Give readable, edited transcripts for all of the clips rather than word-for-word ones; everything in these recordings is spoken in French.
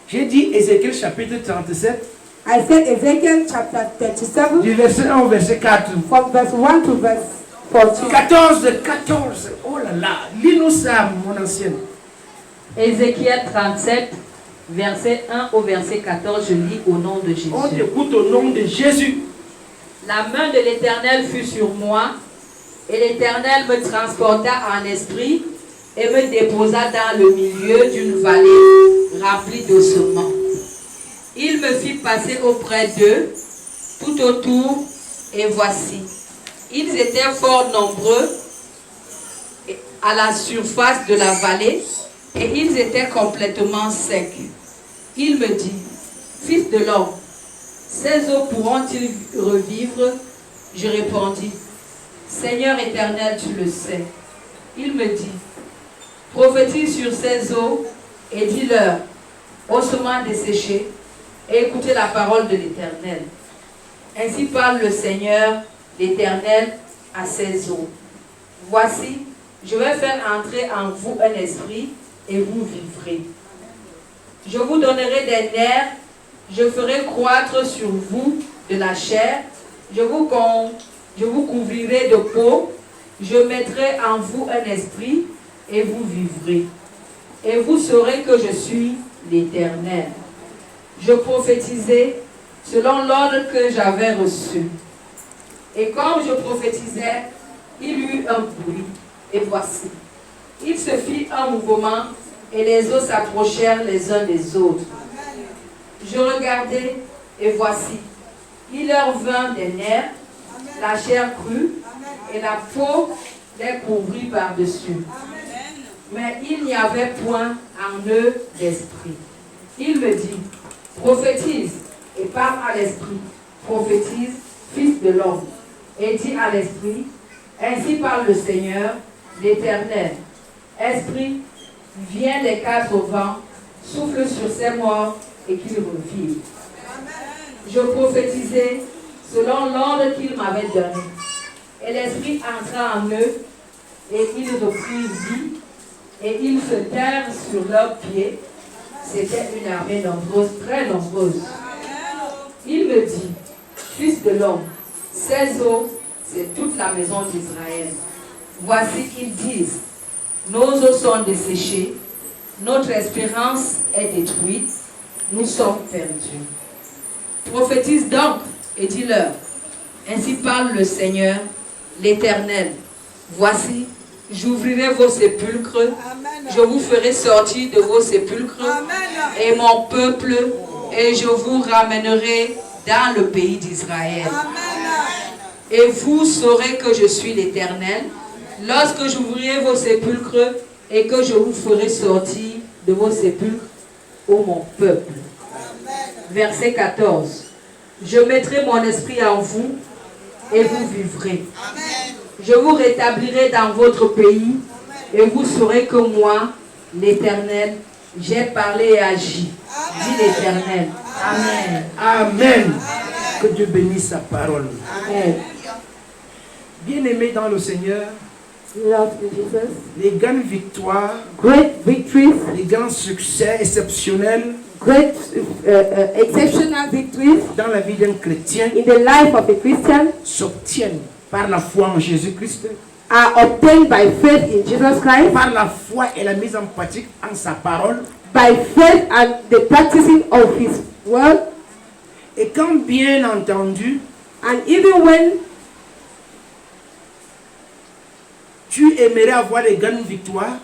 J'ai dit Ézéchiel chapitre 37. I said Ezekiel chapter 37. Du verset 1 au verset 4. From verse 1 to verse 14. 14. Oh là là. Lis-nous ça, mon ancienne. Ézéchiel 37, verset 1 au verset 14, je lis au nom de Jésus. On t'écoute au nom de Jésus. La main de l'Éternel fut sur moi, et l'Éternel me transporta en esprit et me déposa dans le milieu d'une vallée remplie d'ossements. Il me fit passer auprès d'eux, tout autour, et voici, ils étaient fort nombreux à la surface de la vallée, et ils étaient complètement secs. Il me dit, fils de l'homme, ces eaux pourront-ils revivre? Je répondis, Seigneur éternel, tu le sais. Il me dit, prophétise sur ces eaux et dis-leur, ossements desséchés, et écoutez la parole de l'Éternel. Ainsi parle le Seigneur, l'Éternel, à ces eaux. Voici, je vais faire entrer en vous un esprit et vous vivrez. Je vous donnerai des nerfs, je ferai croître sur vous de la chair, je vous couvrirai de peau, je mettrai en vous un esprit et vous vivrez. Et vous saurez que je suis l'Éternel. Je prophétisais selon l'ordre que j'avais reçu. Et comme je prophétisais, il y eut un bruit. Et voici, il se fit un mouvement et les eaux s'approchèrent les uns des autres. Je regardai et voici, il leur vint des nerfs, la chair crue et la peau les couvrit par-dessus. Mais il n'y avait point en eux d'esprit. Il me dit, prophétise et parle à l'esprit, prophétise, fils de l'homme, et dis à l'esprit, ainsi parle le Seigneur, l'Éternel. Esprit, viens les quatre vents, souffle sur ces morts et qu'ils revivent. Je prophétisais selon l'ordre qu'il m'avait donné. Et l'esprit entra en eux et ils reprirent vie et ils se tinrent sur leurs pieds. C'était une armée nombreuse, très nombreuse. Il me dit, fils de l'homme, ces eaux, c'est toute la maison d'Israël. Voici qu'ils disent, nos eaux sont desséchées, notre espérance est détruite, nous sommes perdus. Prophétise donc et dis-leur, ainsi parle le Seigneur, l'Éternel. Voici, j'ouvrirai vos sépulcres, je vous ferai sortir de vos sépulcres et mon peuple, et je vous ramènerai dans le pays d'Israël. Et vous saurez que je suis l'Éternel, lorsque j'ouvrirai vos sépulcres et que je vous ferai sortir de vos sépulcres, ô mon peuple. Verset 14. Je mettrai mon esprit en vous et vous vivrez. Je vous rétablirai dans votre pays et vous saurez que moi, l'Éternel, j'ai parlé et agi, dit l'Éternel. Amen. Amen. Que Dieu bénisse sa parole. Amen. Bien-aimés dans le Seigneur, Love in Jesus. les grandes victoires, Great victories, les grands succès exceptionnels great exceptional victories dans la vie d'un chrétien in the life of a Christian s'obtiennent par la foi en Jésus-Christ, are obtained by faith in Jesus Christ, par la foi et la mise en pratique en sa parole. by faith and the practicing of His word, Et quand bien entendu, and even when tu aimerais avoir les grandes victoires,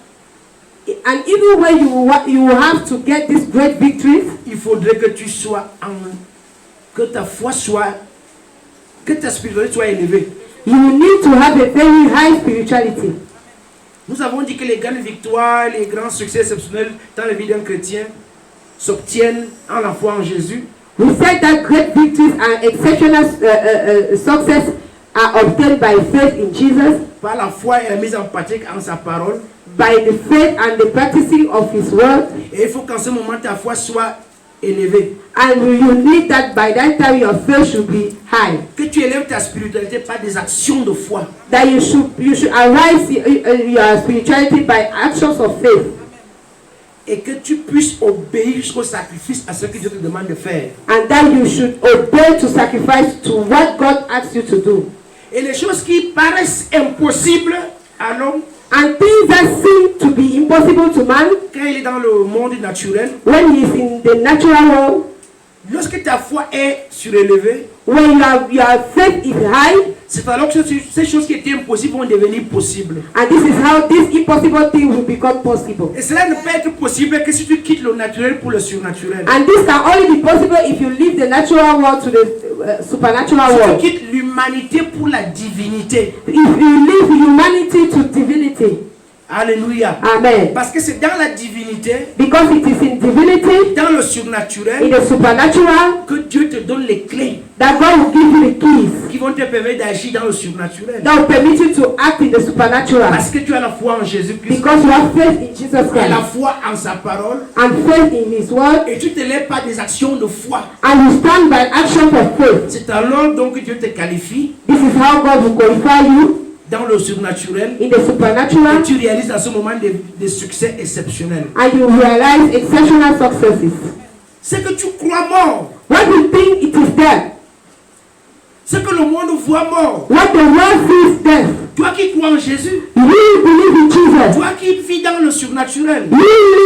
you have to get these great victories, il faudrait que tu sois que ta foi soit, que ta spiritualité soit élevée. you need to have a very high spirituality. Nous avons dit que les grandes victoires, les grands succès exceptionnels dans la vie d'un chrétien s'obtiennent en la foi en Jésus. We said that great victories and exceptional success are obtained by faith in Jesus, Par la foi et la mise en pratique en sa parole. by the faith and the practicing of His word. Et il faut qu'en ce moment ta foi soit élevée. And you need that by that time your faith should be high. Que tu élèves ta spiritualité par des actions de foi. That you should arise your spirituality by actions of faith. et que tu puisses obéir jusqu'au sacrifice à ce que Dieu te demande de faire. And that you should obey to sacrifice to what God asks you to do. Et les choses qui paraissent impossibles à l'homme, And things that seem to be impossible to man, quand il est dans le monde naturel, when he is in the natural world, lorsque ta foi est surélevée, when your faith is high, c'est alors que ces choses qui étaient impossibles vont devenir possibles. and this is how this impossible thing will become possible. Et cela ne peut être possible que si tu quittes le naturel pour le surnaturel. And this can only be possible if you leave the natural world to the supernatural Si world. tu quittes l'humanité pour la divinité. If you leave humanity to divinity. Alléluia. Amen. Parce que c'est dans la divinité, Because it is in divinity, dans le in surnaturel, the supernatural, que Dieu te donne les clés that God will give you the keys qui vont te permettre d'agir dans le surnaturel. that will permit you to act in the supernatural. Parce que tu as la foi en Jésus-Christ, Because you have faith in Jesus tu as la Christ foi en sa parole, and faith in His word, et tu te lèves par des actions de foi. and you stand by action for faith. C'est alors donc que Dieu te qualifie This is how God will qualify you dans le surnaturel, in the et supernatural, tu réalises à ce moment des succès exceptionnels. and you realize exceptional successes. Ce que tu crois mort, What you think it is death, ce que le monde voit mort, what the world sees death, toi qui crois en Jésus, you believe in Jesus, toi qui vis dans le surnaturel, you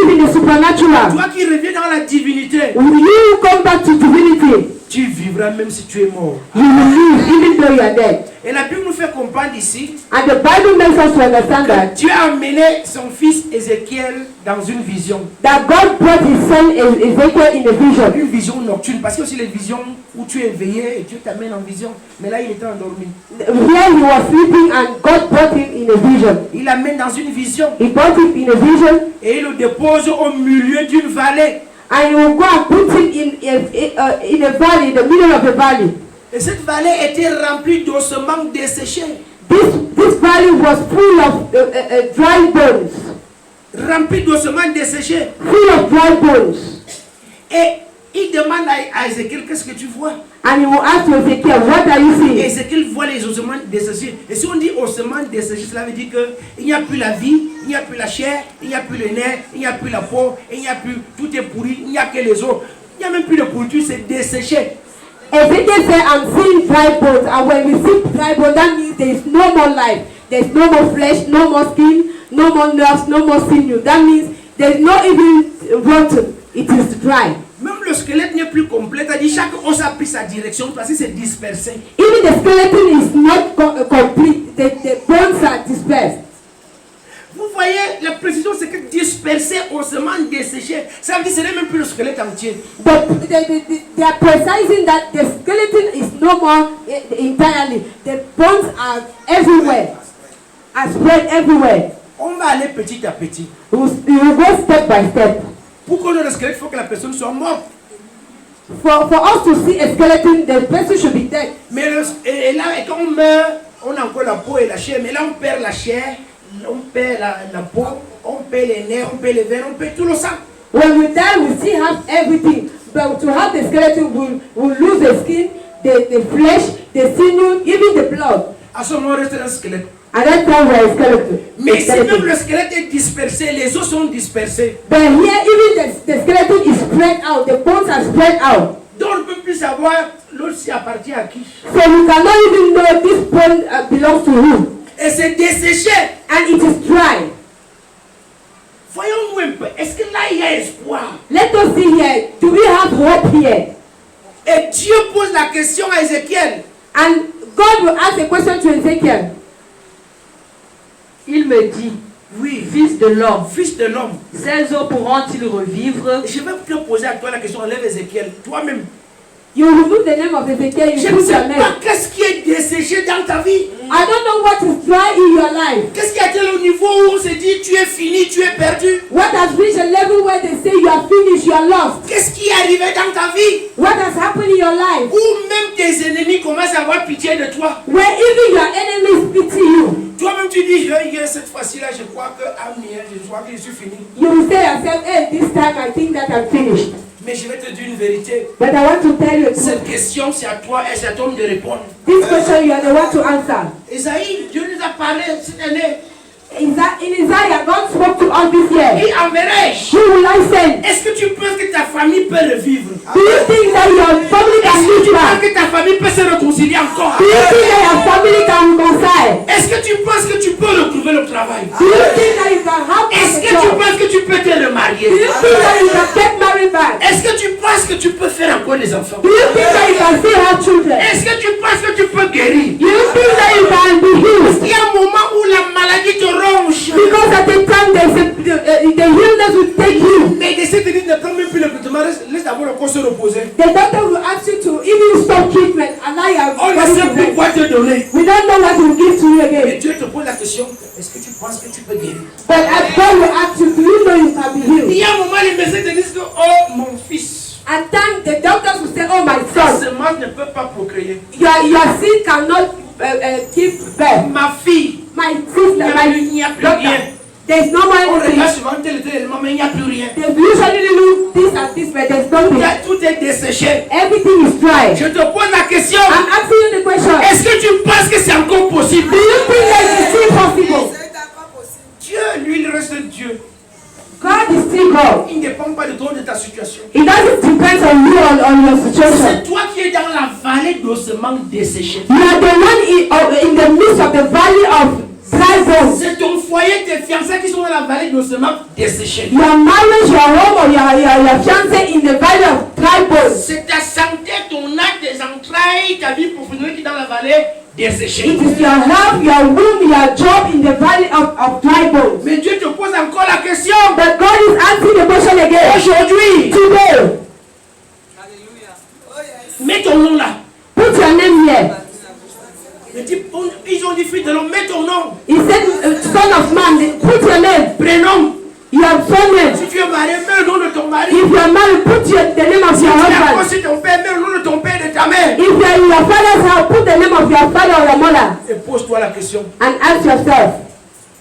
live in the supernatural, toi qui reviens dans la divinité, you come back to divinity, tu vivras même si tu es mort. you will live even though you are dead. Et la Bible nous fait comprendre ici And the Bible makes us to understand que that Dieu a amené son fils Ézéchiel dans une vision. God brought His son Ezekiel in a vision. Une vision nocturne, parce que aussi les visions où tu es éveillé et Dieu t'amène en vision. Mais là, il était endormi. Here he was sleeping and God brought him in a vision. Il l'amène dans une vision He brought him in a vision et il le dépose au milieu d'une vallée. and he will go and put him in a valley, in the middle of the valley. Et cette vallée était remplie d'ossements desséchés. This valley was full of dry bones. Remplie d'ossements desséchés. Full of dry bones. Et il demande à Ézéchiel, qu'est-ce que tu vois? And he will ask to Ezekiel, what are you Et seeing? Ézéchiel voit les ossements desséchés. Et si on dit ossements desséchés, cela veut dire qu'il n'y a plus la vie, il n'y a plus la chair, il n'y a plus le nerf, il n'y a plus la peau, il n'y a plus, tout est pourri, il n'y a que les os. Il n'y a même plus de pourriture, c'est desséché. Ezekiel said, I'm seeing dry bones. And when we see dry bones, that means there is no more life. There is no more flesh, no more skin, no more nerves, no more sinew. That means there is no even rotten. It is dry. Même le squelette n'est plus complet, c'est-à-dire chaque os a pris sa direction parce que c'est dispersé. Even the skeleton is not complete. The bones are dispersed. Vous voyez, la précision c'est que dispersé, ossements desséchés, ça veut dire que ce n'est même plus le squelette entier. But they are precising that the skeleton is no more entirely. The bones are everywhere, are spread everywhere. On va aller petit à petit. We will go step by step. Pour qu'on ait le squelette, il faut que la personne soit morte. For us to see a skeleton, the person should be dead. Mais et là, et quand on meurt, on a encore la peau et la chair. Mais là, on perd la chair, on perd la peau, on perd les nerfs, on perd les veines, on perd tout le sang. When we die, we still have everything. But to have the skeleton, we'll lose the skin, the flesh, the sinew, even the blood. À ce moment, on reste un squelette. And that's why we're a skeleton. Mais si même le squelette est dispersé, les os sont dispersés. But here, even the skeleton is spread out. The bones are spread out. Donc on ne peut plus savoir l'autre s'y appartient à qui. So you cannot even know this bone belongs to who. Et c'est desséché. And it is dry. Voyons-nous un peu. Est-ce que là il y a espoir? Let us see here. Do we have hope here? Et Dieu pose la question à Ézéchiel. And God will ask a question to Ezekiel. Il me dit, Oui, fils de l'homme, fils de l'homme, ces eaux pourront-ils revivre? je vais te poser à toi la question. Enlève Ézéchiel, toi-même. You remove the name of Ezekiel, Je you ne put sais your pas name. qu'est-ce qui est desséché dans ta vie. I don't know what is dry in your life. Qu'est-ce qui a été le niveau où on se dit tu es fini, tu es perdu? What has reached a level where they say you are finished, you are lost? Qu'est-ce qui est arrivé dans ta vie What has happened in your life? où même tes ennemis commencent à avoir pitié de toi? Where even your enemies pity you. Toi-même tu dis, cette fois-ci-là, je crois que je crois que je suis fini. You will say yourself, hey, this time I think that I'm finished. Mais je vais te dire une vérité. But I want to tell you, Cette question, c'est à toi et c'est à toi de répondre. this question you are the one to answer. Esaïe, Dieu nous a parlé cette année. In Isaiah, God spoke to us this year. Qui enverrai-je? Who will I send? Est-ce que tu penses que ta famille peut revivre? Do you think that your family can Est-ce que live tu penses back? que ta famille peut se réconcilier encore? Do you think that your family can reconcile? Est-ce que tu penses que tu peux retrouver le travail? Do you think that you can have Est-ce a que tu job? penses que tu peux te Do remarier? you think that you can get married back? Est-ce que tu penses que tu peux faire encore des enfants? Do you think that you can still have children? Est-ce que tu penses que tu peux guérir? Do you think that you can be healed? Il y a un moment où la maladie te ronge. Because at the time the illness will take you. Mais des te disent ne prends même plus le traitement, laisse d'abord le corps se reposer. The doctor will ask you to even stop treatment and allow your On ne body sait to plus rest. quoi te donner. We don't know what to give to you Et again. Dieu te pose la question, est-ce que tu penses que tu peux guérir? But God will ask you, do you know you can be Il healed? y a un moment, les médecins te disent que, oh mon fils, At times the doctors will say, oh my ta son, semence ne peut pas procréer. your seed cannot give birth. Ma fille, My sister, il n'y a my plus rien. daughter, there's no On more regarde anything. souvent tel et tel élément, mais il n'y a plus rien. They usually look this and this, but there's nothing. Tout est desséché. Everything is dry. Je te pose la question, I'm asking you the question. est-ce que tu penses que c'est encore possible? Do you think that it's still possible? Dieu, lui, il reste Dieu. God is still God. Il ne dépend pas de toi, de ta situation. It doesn't depend on you on your situation. C'est toi qui es dans la vallée d'ossements desséchés. You are the one in the midst of the valley of dry bones. C'est ton foyer, tes fiancés qui sont dans la vallée d'ossements desséchés. Your marriage, your home, or your fiancé in the valley of dry bones. C'est ta santé, ton acte, tes entrailles, ta vie professionnelle qui est dans la vallée desséchée. It is your health, your womb, your job in the valley of dry bones. Mais Dieu te pose encore la question. But God is asking the question again. Aujourd'hui, Today, mets ton nom là. put your name here. Ils ont dit, fils de l'homme, mets ton nom. He said, son of man, put your name. Prénom. Your surname. Si tu es marié, mets le nom de ton mari. If you are married, put the name of your Tu es husband. aussi ton père, mets le nom de ton père et de ta mère. If you are in your father's house, put the name of your father or your mother. Et pose-toi la question. And ask yourself.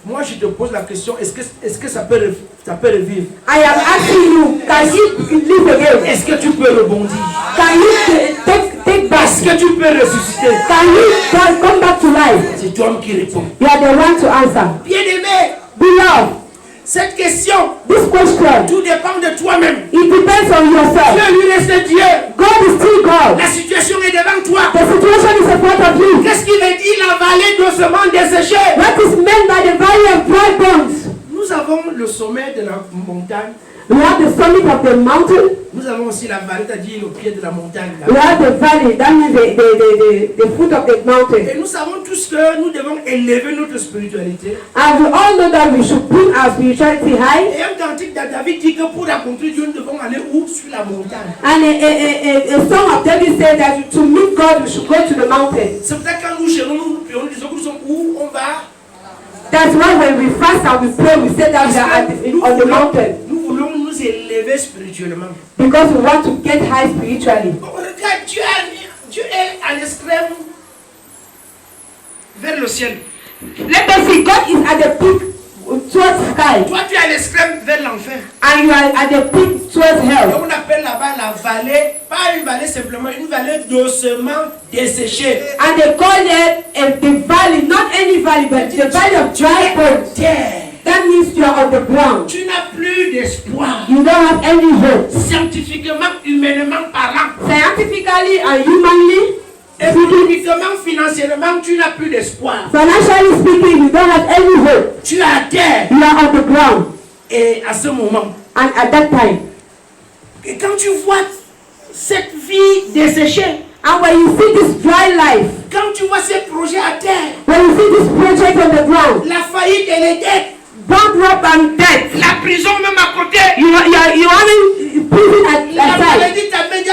Moi, je te pose la question, est-ce que ça peut revivre? I am asking you, can you live again? Est-ce que tu peux rebondir? Can you take back? Est-ce que tu peux ressusciter? Can you come back to life? C'est toi qui réponds. You are the one to answer. Bien-aimé, Beloved, cette question, this question, tout dépend de toi-même. it depends on yourself. Dieu lui reste Dieu. God is still God. La situation est devant toi. The situation is in front of you. Qu'est-ce qu'il veut dire la vallée d'ossements desséchés? What is meant by the valley of dry bones? Nous avons le sommet de la montagne. We have the summit of the mountain. Nous avons aussi la vallée, c'est-à-dire le pied de la montagne. We Là. have the valley, that means the foot of the mountain. Et nous savons tous que nous devons élever notre spiritualité. And we all know that we should put our spirituality high. Et un cantique de David dit que pour accomplir Dieu, nous devons aller où? Sur la montagne. And a song of David said that to meet God, we should go to the mountain. C'est pour ça que quand nous chérons, nous prions, nous disons que nous sommes où? On va. That's why when we fast and we pray, we say that we are on the mountain. Nous voulons nous élever spirituellement. Because we want to get high spiritually. Regarde, Dieu est à l'extrême vers le ciel. Let us see, God is at the peak towards sky. Toi, tu es à l'extrême vers l'enfer. And you are at the peak towards Et hell. on appelle là-bas la vallée, pas une vallée simplement, une vallée d'ossements desséchés. And they call it the valley, not any valley, but the valley of dry bones. Terre. That means you are on the ground. Tu n'as plus d'espoir. You don't have any hope. Scientifiquement, humainement parlant, Scientifically and humanly, économiquement, financièrement, tu n'as plus d'espoir. financially speaking, you don't have any hope. Tu es à terre. You are on the ground. Et à ce moment, And at that time, et quand tu vois cette vie desséchée, and when you see this dry life, quand tu vois ces projets à terre, when you see this project on the ground, la faillite et les dettes, bankrupt and debt, la prison même à côté, you having prison la at side. maladie t'amène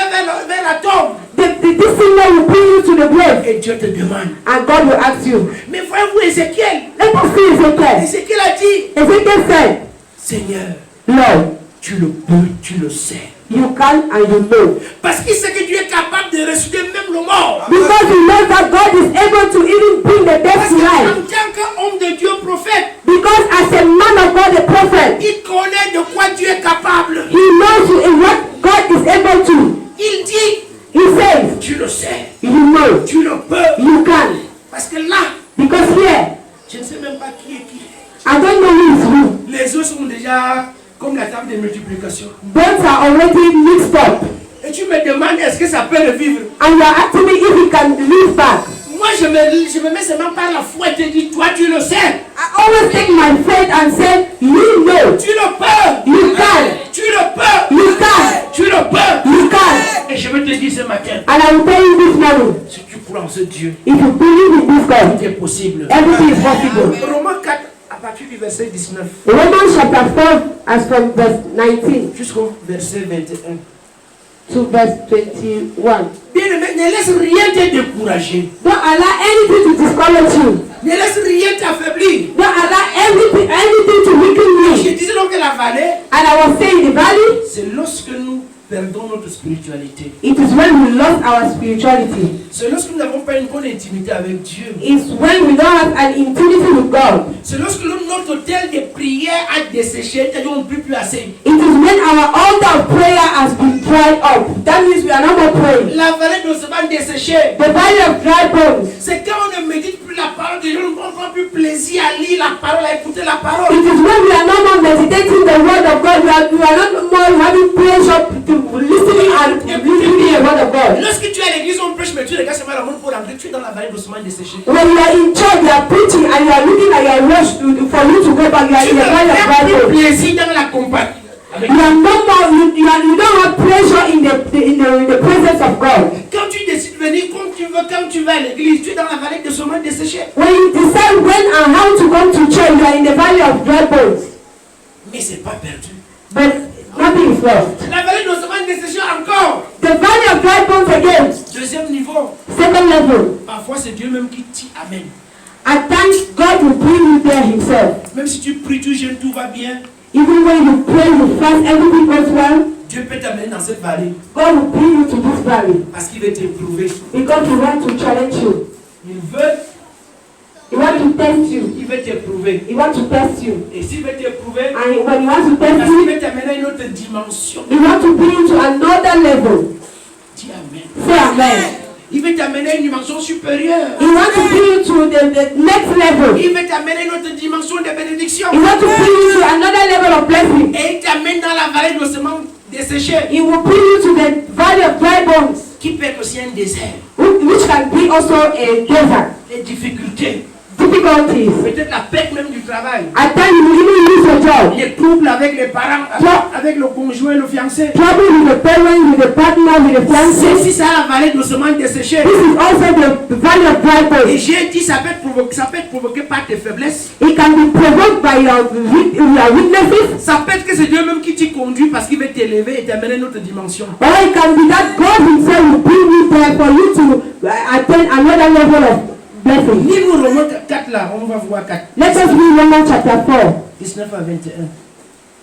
vers la tombe. This thing will bring you to the grave. Et Dieu te demande. And God will ask you. Mais voyez-vous Ézéchiel. Let us see Ezekiel. Ézéchiel a dit, Ezekiel said, Seigneur, Lord, tu le peux, tu le sais. you can and you know. Parce qu'il sait que Dieu est capable de ressusciter même le mort. Because you know that God is able to even bring the dead Parce to life. qu'en tant qu'homme de Dieu prophète, Because as a man of God, a prophet, il connaît de quoi Dieu est capable. he knows what God is able to. Il dit, He says, tu le sais, you know, tu le peux. you can. Parce que là, Because here, je ne sais même pas qui est qui. I de multiplication. Bones are already mixed up. Et tu me demandes est-ce que ça peut revivre? And you are asking me if he can live back. Moi, je me mets seulement par la foi et te dis, toi, tu le sais. I always take my faith and say, you know. Tu le peux. You can. Tu le peux. You can. Tu le peux. You can. Et je veux te dire ce matin, And I will tell you this morning, si tu crois en ce Dieu, if you believe in this God, tout est possible. everything is possible. Romains 4, à partir du verset 19 Romans chapter 4, as from verse 19 jusqu'au verset 21. to verse 21. Bien-aimé, ne laisse rien te décourager. Don't allow anything to discourage you. Ne laisse rien t'affaiblir. Don't allow anything to weaken Je you. disais donc que la vallée, And I was saying, the valley, c'est lorsque nous perdons notre spiritualité. it is when we lost our spirituality. C'est lorsque nous n'avons pas une bonne intimité avec Dieu. It's when we don't have an intimacy with God. C'est lorsque notre hôtel de prière a desséché, c'est-à-dire on ne prie plus assez. It is when our altar of prayer has been dried up. That means we are not more praying. La vallée de se va dessécher. The valley of dry bones. C'est quand on ne médite plus la parole de Dieu, on ne prend plus plaisir à lire la parole, à écouter la parole. It is when we are no more meditating the word of God. We are not more having pleasure to listening and listening the word of God. Lorsque tu es à l'église, on prêche, mais tu regardes seulement la montre pour rentrer, tu es dans la vallée doucement desséchée. When you are in church, you are preaching and you are looking at your rush for you to go back. You are Tu in ne the valley of prends dry plus bones. plaisir dans la compagnie. You are no more. You don't have pleasure in the presence of God. Quand tu décides de venir comme tu veux, quand tu vas à l'église, tu es dans la vallée de sommeil desséché. When you decide when and how to come to church, you are in the valley of dry bones. Mais c'est pas perdu. But nothing is lost. La vallée de sommeil desséché encore. The valley of dry bones again. Deuxième niveau. Second level. Parfois c'est Dieu même qui dit Amen. At times, God will bring you there Himself. Même si tu pries, tu jeûnes, tout va bien. Even when you pray, you fast, everything goes well. Dieu peut t'amener dans cette vallée God will bring you to this valley parce qu'il veut t'éprouver. because He wants to challenge you. Il veut, He wants to test you. il veut t'éprouver. He wants to test you. Et s'il veut t'éprouver, And when He wants to parce test qu'il you, veut t'amener à une autre dimension. He wants to bring you to another level. Dis Amen. Say amen. Il veut t'amener à une dimension supérieure. He wants to bring you to the next level. Il veut t'amener à une autre dimension de bénédiction. He wants to bring you to another level of blessing. Et il t'amène dans la vallée doucement desséchée, He will bring you to the valley of dry bones, qui peut être aussi un désert. which can be also a desert. Les difficultés, Difficulties. peut-être la perte même du travail. At times you will even lose your job. Les troubles avec les parents, avec le conjoint, le fiancé. Trouble with the parents, with the partner, with the C'est fiancé. si ça la vallée doucement desséchée. This is also the valley of dry Et bones. j'ai dit, ça peut être provoqué par tes faiblesses. It can be provoked by your weaknesses, Ça peut être que c'est Dieu même qui t'y conduit parce qu'il veut t'élever et t'amener à une autre dimension. or it can be that God Himself will bring you there for you to attain another level of blessing. Lis-nous Romains 4 là, on va voir 4. Let us read Romans chapter 4. 19 à 21.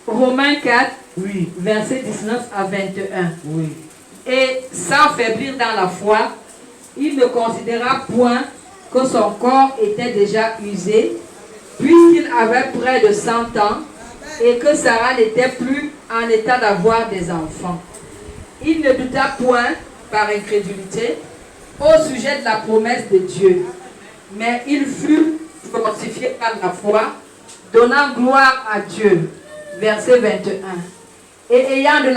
Romains 4, Oui, versets 19 à 21. oui. Et sans faiblir dans la foi, il ne considéra point que son corps était déjà usé, puisqu'il avait près de 100 ans, et que Sarah n'était plus en état d'avoir des enfants. Il ne douta point, par incrédulité, au sujet de la promesse de Dieu, mais il fut fortifié par la foi, donnant gloire à Dieu. Verset 21. Et ayant de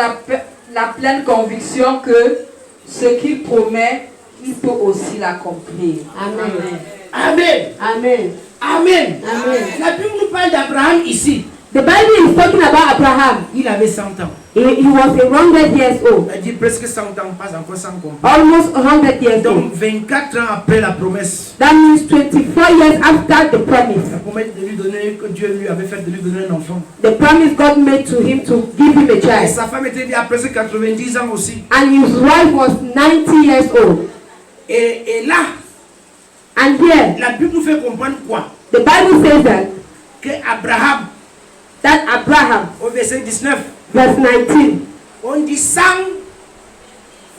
la pleine conviction que ce qu'il promet, il peut aussi l'accomplir. Amen. Amen. Amen. Amen. Amen. La Bible nous parle d'Abraham ici. The Bible is talking about Abraham. Il avait 100 ans. He was 100 years old. Elle dit presque 100 ans, pas encore 100 compris. Almost 100 years Donc old. 24 ans après la promesse. That means 24 years after the promise. La promesse de lui donner, que Dieu lui avait fait de lui donner un enfant. The promise God made to him to give him a Et child. sa femme était à presque 90 ans aussi. And his wife was 90 years old. Et là, And here, la Bible nous fait comprendre quoi? the Bible says Que Abraham, that Abraham, au verset 19, verse 19, on dit sans.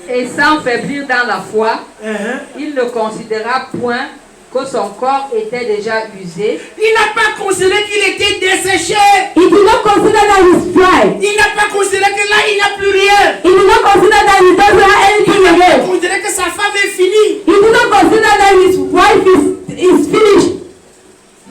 Et sans faiblir dans la foi, il ne considéra point que son corps était déjà usé. Il n'a pas considéré qu'il était desséché. he did not consider that he's dry. Il n'a pas considéré que là, il n'a plus rien. He did not consider that he doesn't have Il anything n'a pas again. considéré que sa femme est finie. He did not consider that his wife is finished.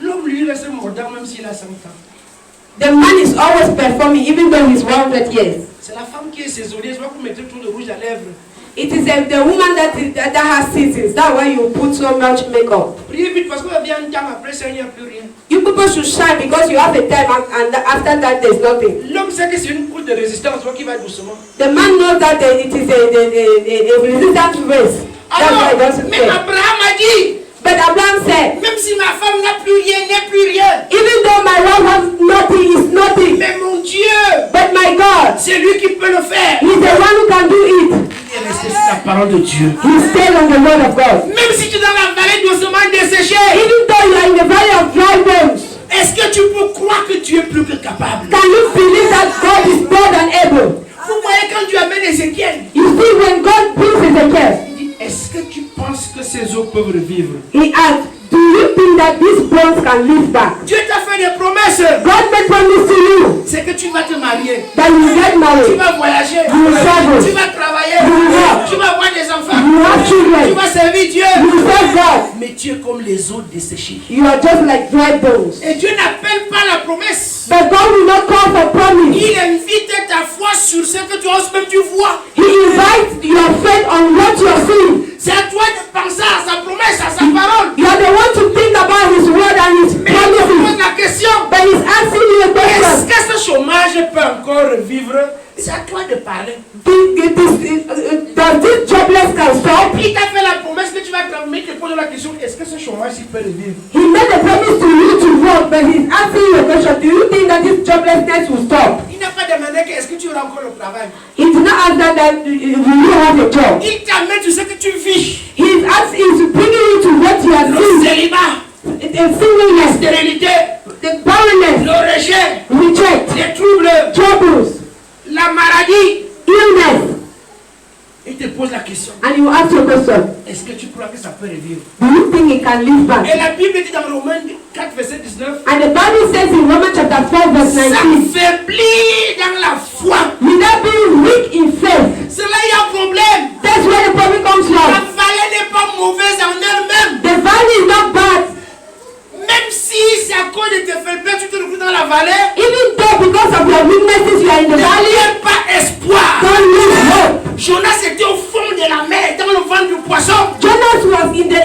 L'homme lui reste mordant même s'il a 100 ans. The man is always performing even though he's 100 years. C'est la femme qui est saisonnière. C'est pas pour mettre tout le rouge à lèvres. It is the woman that has seasons. That's why you put so much makeup. Priez vite parce qu'on va bien un temps après ça, il n'y a plus rien. You people should shine because you have a time and after that there's nothing. L'homme sait que c'est une course de résistance, toi qui va doucement. The man knows that it is a resistance race. That's why he Alors, doesn't mais care. Abraham a dit, But Abraham said, même si ma femme n'a plus rien, n'est plus rien, even though my wife has nothing, is nothing. mais mon Dieu, But my God, c'est lui qui peut le faire. He's the one who can do it. Il est resté sur la parole de Dieu. He stayed on the word of God. Même si tu es dans la vallée d'ossements desséchés, Even though you are in the valley of dry bones, est-ce que tu peux croire que tu es plus que capable? can you believe that God is more than able? Vous voyez quand Dieu amène Ézéchiel, You see, when God brings Ezekiel, il dit, est-ce que tu penses que ces eaux peuvent revivre? He asked, do you think that these bones can live back? Dieu t'a fait des promesses. God made promise to you C'est que tu vas te marier, that you will get tu married, vas voyager, you will travel, tu vas travailler, You will work. tu vas avoir des enfants, you will have tu children, vas servir Dieu. you will serve God. Mais tu es comme les eaux desséchées. You are just like dry bones. Et Dieu n'appelle pas la promesse. But God will not call for promise. Il invite ta foi sur ce que tu oses même tu vois. He invites your faith on what you are seeing. C'est à toi de penser à sa promesse, à sa parole. You are the one to think about His word and His Mais il te pose promises. la question, But He's asking you a est-ce question. que ce chômage peut encore revivre? C'est à toi de parler. Does this jobless can stop? Il t'a fait la promesse que tu vas travailler, il te pose la question, est-ce que ce chômage il peut revivre? He made a promise to you to work, but He's asking you a question. Do you think that this joblessness will stop? Il n'a pas demandé que est-ce que tu auras encore le travail. He did not ask that will you have a job. Il t'amène sur ce que tu vis. He's bringing you to what you are Le seeing. célibat, The singleness, la stérilité, the barrenness, le rejet, reject, les troubles, troubles, la maladie. illness. Il te pose la question, And you ask your question, est-ce que tu crois que ça peut revivre? do you think it can live Et back? la Bible dit dans Romains 4, verset 19, And the Bible says in Romans chapter 4 verse 19, s'affaiblit dans la foi. without being weak in faith. C'est là il y a un problème. That's where the problem comes La from. vallée n'est pas mauvaise en elle-même. The valley is not bad. Même si c'est à cause de tes faiblesses, tu te retrouves dans la vallée. Even though because of your weaknesses you are in the Ne valley, perds pas espoir. don't lose hope. Jonas était au fond de la mer, dans le ventre du poisson. Jonas was in the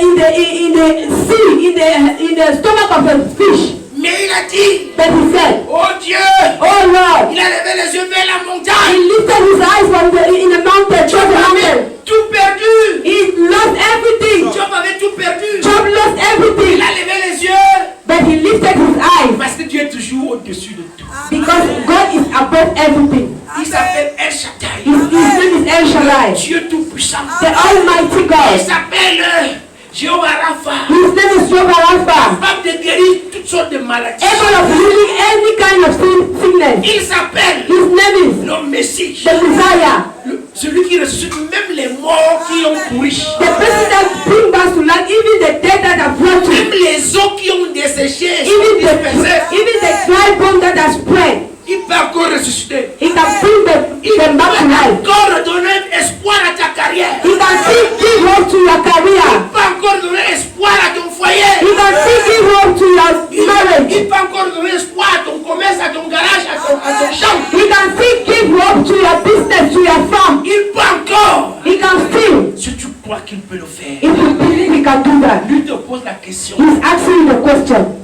sea, in the stomach of a fish. Mais il a dit, But he said, oh Dieu, oh Lord, il a levé les yeux vers la he montagne. lifted his eyes from in the mountain, Job towards the mountain. avait tout perdu. He lost everything. Job avait tout perdu. Job lost Il everything. a levé les yeux. But he lifted his eyes Parce que Dieu est toujours au-dessus de tout. because God is above everything. Il s'appelle El Shaddai. His name is El Shaddai, Dieu tout-puissant. the Almighty Il God. s'appelle Jéhovah Rapha. His name is Jehovah Rapha, Capable de guérir toutes sortes de maladies. able of healing any kind of sickness. Il s'appelle His name le Messie. is the Messiah, Celui qui ressuscite même les morts qui ont pourri. the person that brings back to life even the dead that are brought to, Même les eaux qui ont desséché, even sont dispersées. the dry bone that are spread. Il peut encore ressusciter. He can bring them Il back to peut life. encore donner espoir à ta carrière. He can still give hope to your career. Il peut encore donner espoir à ton foyer. He can still give hope to your marriage. Il peut encore donner espoir à ton commerce, à ton garage, à ton champ. He can still give hope to your business, to your farm. Il peut encore. He can still, Si tu crois qu'il peut le faire, if you believe he can do that. lui te pose la question. He's asking the question.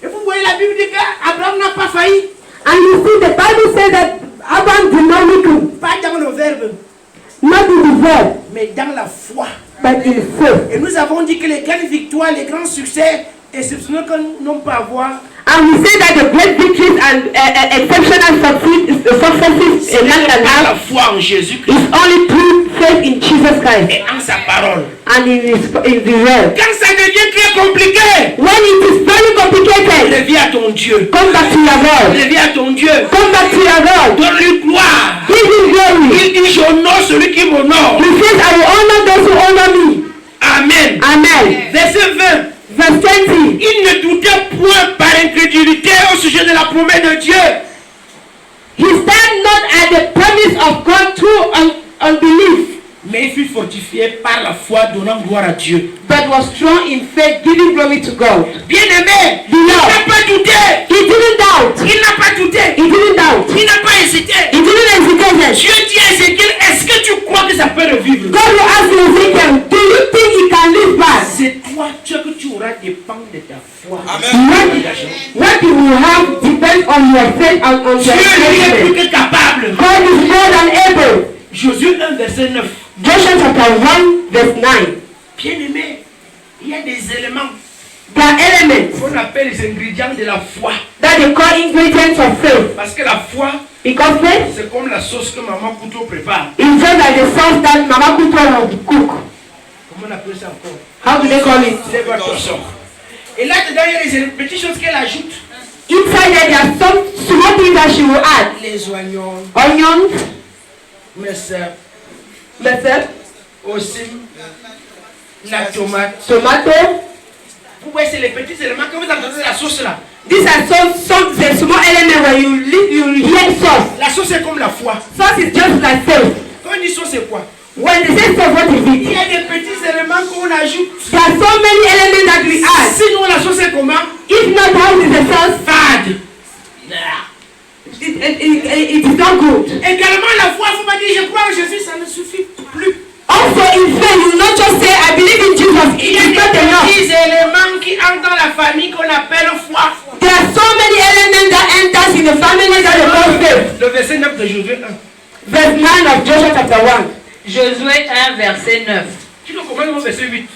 Et vous voyez, la Bible dit qu'Abraham n'a pas failli. And you see, the Bible says that Abraham did not weaken, Pas dans le verbe, not in the verb, mais dans la foi. but in faith. Et nous avons dit que les grandes victoires, les grands succès exceptionnels que nous n'avons pas à avoir, And we say that the great victories and exceptional successes a man can par la have foi en Jésus-Christ is only through faith in Jesus Christ et en sa parole. and in the word. Quand ça devient très compliqué, When it is very complicated, reviens à ton Dieu. come back to your God. Reviens à ton Dieu. Come back to your God. Donne-lui gloire. Give him glory. Il dit, j'honore celui qui m'honore. He says, I will honor those who honor me. Amen. Amen. Verset 20. Verse 20. Il ne doutait point par incrédulité au sujet de la promesse de Dieu. He stand not at the promise of God through unbelief, Mais il fut fortifié par la foi, donnant gloire à Dieu. but that was strong in faith, giving glory to God. Bien-aimé, il n'a pas douté. He didn't doubt. Il n'a pas douté. He didn't doubt. Il n'a pas hésité. He didn't hesitate. Dieu dit à Ézéchiel, est-ce que tu crois que ça peut revivre? God will ask Ezekiel, do you think he can live back? C'est toi, ce que tu auras dépend de ta foi. Amen. What you will have depends on your faith and on Dieu your lui est faith. plus que capable. God is more than able. Josué 1, verset 9. Joshua chapter 1, verse 9. Bien-aimé, il y a des éléments There are elements qu'on appelle les ingrédients de la foi. that they call ingredients of faith. Parce que la foi, Because faith c'est comme la sauce que maman Couteau prépare. is just like the sauce that Mama Kuto will cook. Comment on appelle ça encore? How do they call it? C'est votre sauce. Et là-dedans, il y a des petites choses qu'elle ajoute. Inside there are some small things that she will add. Les oignons, Onions, mes soeurs, mustard, aussi la tomate. tomato. Vous voyez, c'est les petits éléments que vous entendez la sauce là. These are some the small elements where you hear sauce. La sauce est comme la foi. Sauce is just like faith. Quand on dit sauce, c'est quoi? When they say sauce, what is Il it? y a des petits éléments qu'on ajoute. There are so many elements that we add. Sinon, la sauce est comment? If not, how is the sauce? Fade. It is not good. Également, la foi, il ne faut pas dire je crois en Jésus, ça ne suffit plus. Also in faith, you will not just say I believe in Jesus. Il y a It is not des enough. petits éléments qui entrent dans la famille qu'on appelle foi. There are so many elements that enters in the family that they call faith. Le verset 9 de Josué 1. Verse 9 of Joshua chapter 1. Josué 1, verset 9. Tu dois comprendre le verset 8.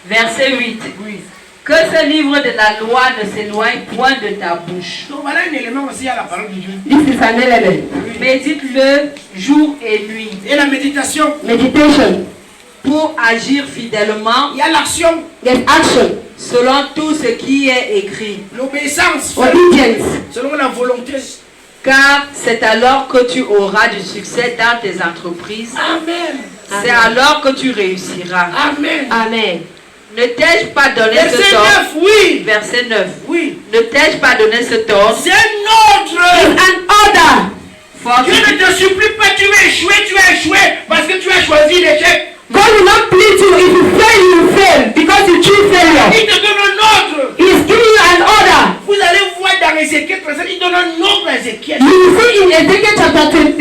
Verset 8. Oui. Que ce livre de la loi ne s'éloigne point de ta bouche. Donc voilà un élément aussi à la parole de Dieu. This is an element. Médite-le jour et nuit Et la méditation, Meditation. pour agir fidèlement il y a l'action, There's action. selon tout ce qui est écrit. l'obéissance, Obedience. selon la volonté. Car c'est alors que tu auras du succès dans tes entreprises. Amen. C'est alors que tu réussiras. Amen. Amen. Ne t'ai-je pas donné Verset ce tort? 9, oui. Verset 9. Oui. Ne t'ai-je pas donné ce tort? C'est notre. An order. Dieu ne te supplie pas, tu vas échouer parce que tu as choisi l'échec. God will not plead you. If you fail, you will fail because you choose failure. Il te donne un ordre. He is giving you an order. Vous allez voir dans Ézéchiel 37, il donne un ordre à Ézéchiel. You will see in Ezekiel chapter 37,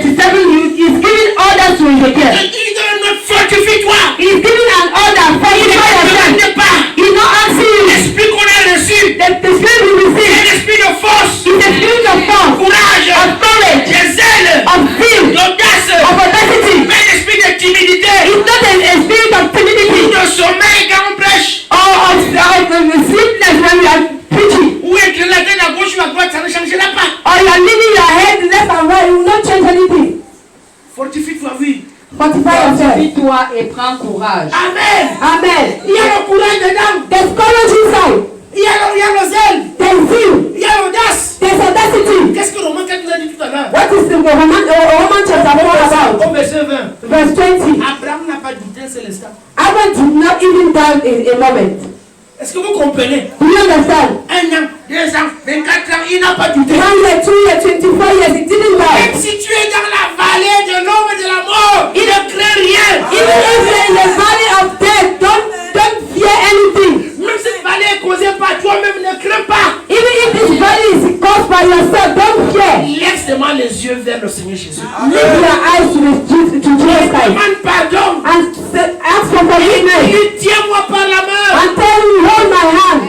he is giving orders to Ezekiel. Il donne un ordre, fortifie-toi. He is giving an order for Il you ne by te yourself. demande pas. He is not asking you. L'esprit qu'on a reçu, The spirit we c'est receive l'esprit de force, is the spirit of force, courage, of courage, de zèle, of zeal, d'audace, of audacity. mais l'esprit de timidité, It's not a spirit of timidity de sommeil quand on prêche, or of sleepiness when you are preaching. ou être la tête à gauche ou à droite, ça ne changera pas. Or you are leaning your head left and right, it will not change anything. Fortifie-toi, oui. Fortify yourself. Fortifie-toi et prends courage. Amen. Amen. Il y a le courage dedans. There's courage inside. Il y a le zèle. There's zeal. Il y a l'audace. There's audacity. Qu'est-ce que Romain 4 nous a dit tout à l'heure? What is the Roman chapter 4 about? Au verset 20. Verse 20. Abraham n'a pas douté un seul instant. Abraham did not even doubt in a moment. Est-ce que vous comprenez? Do you understand? 1 an, 2 ans, 24 ans, il n'a pas douté. 1 year, 2 years, 24 years, he didn't Même doubt. si tu es dans la vallée de l'ombre et de la mort, il ne craint rien. Even if you're in the valley of death, don't fear anything. Même si cette vallée est causée par toi-même, ne crains pas. Even if this valley is caused by yourself, don't fear. Laisse seulement les yeux vers le Seigneur Jésus. Lift your eyes to Jesus Christ Demande pardon. and ask for forgiveness Il tiens-moi par la main. and tell him, hold my hand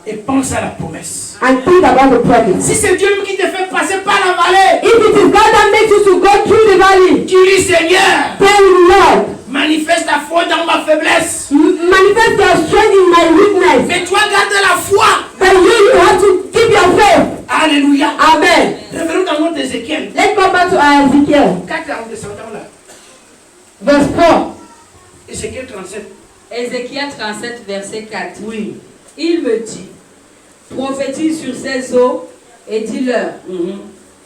Et pense à la promesse. and think about the promise. Si c'est Dieu même qui te fait passer par la vallée, If it is God that makes you to go through the valley, tu dis Seigneur, tell him, Lord, manifeste ta foi dans ma faiblesse. manifest your strength in my weakness. Mais toi, garde la foi. But you have to keep your faith. Alléluia. Amen. Revenons dans notre Ézéchiel. Let's go back to Ezekiel. 4 ans, descendons là. Verse 4. Ézéchiel 37. Ézéchiel 37, verset 4. Oui. Il me dit, prophétise sur ces eaux et dis-leur,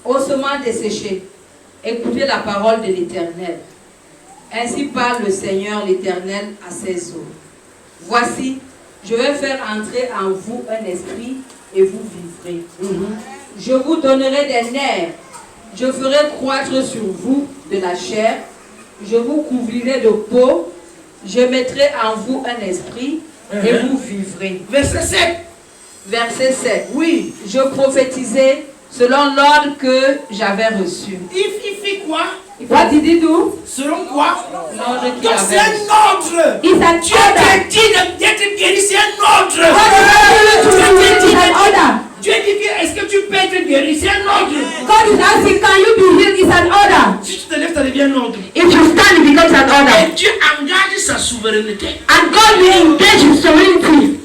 ossements desséchés, écoutez la parole de l'Éternel. Ainsi parle le Seigneur l'Éternel à ces eaux. Voici, je vais faire entrer en vous un esprit et vous vivrez. Je vous donnerai des nerfs, je ferai croître sur vous de la chair, je vous couvrirai de peau Je mettrai en vous un esprit et vous vivrez. Verset 7. Verset 7. Oui. Je prophétisais selon l'ordre que j'avais reçu. Il fait quoi? What did he do? Selon quoi? L'ordre qu'il Donc c'est avait un reçu. ordre. It's an Dieu order. t'a dit d'être guéri, c'est un ordre. It's an order. Dieu dit que est-ce que tu peux être guéri? C'est un ordre. God is asking, can you be healed? It's an order. Si tu te lèves, ça devient un ordre. If you stand, it becomes an order. Et Dieu engage sa souveraineté. And God will engage his sovereignty.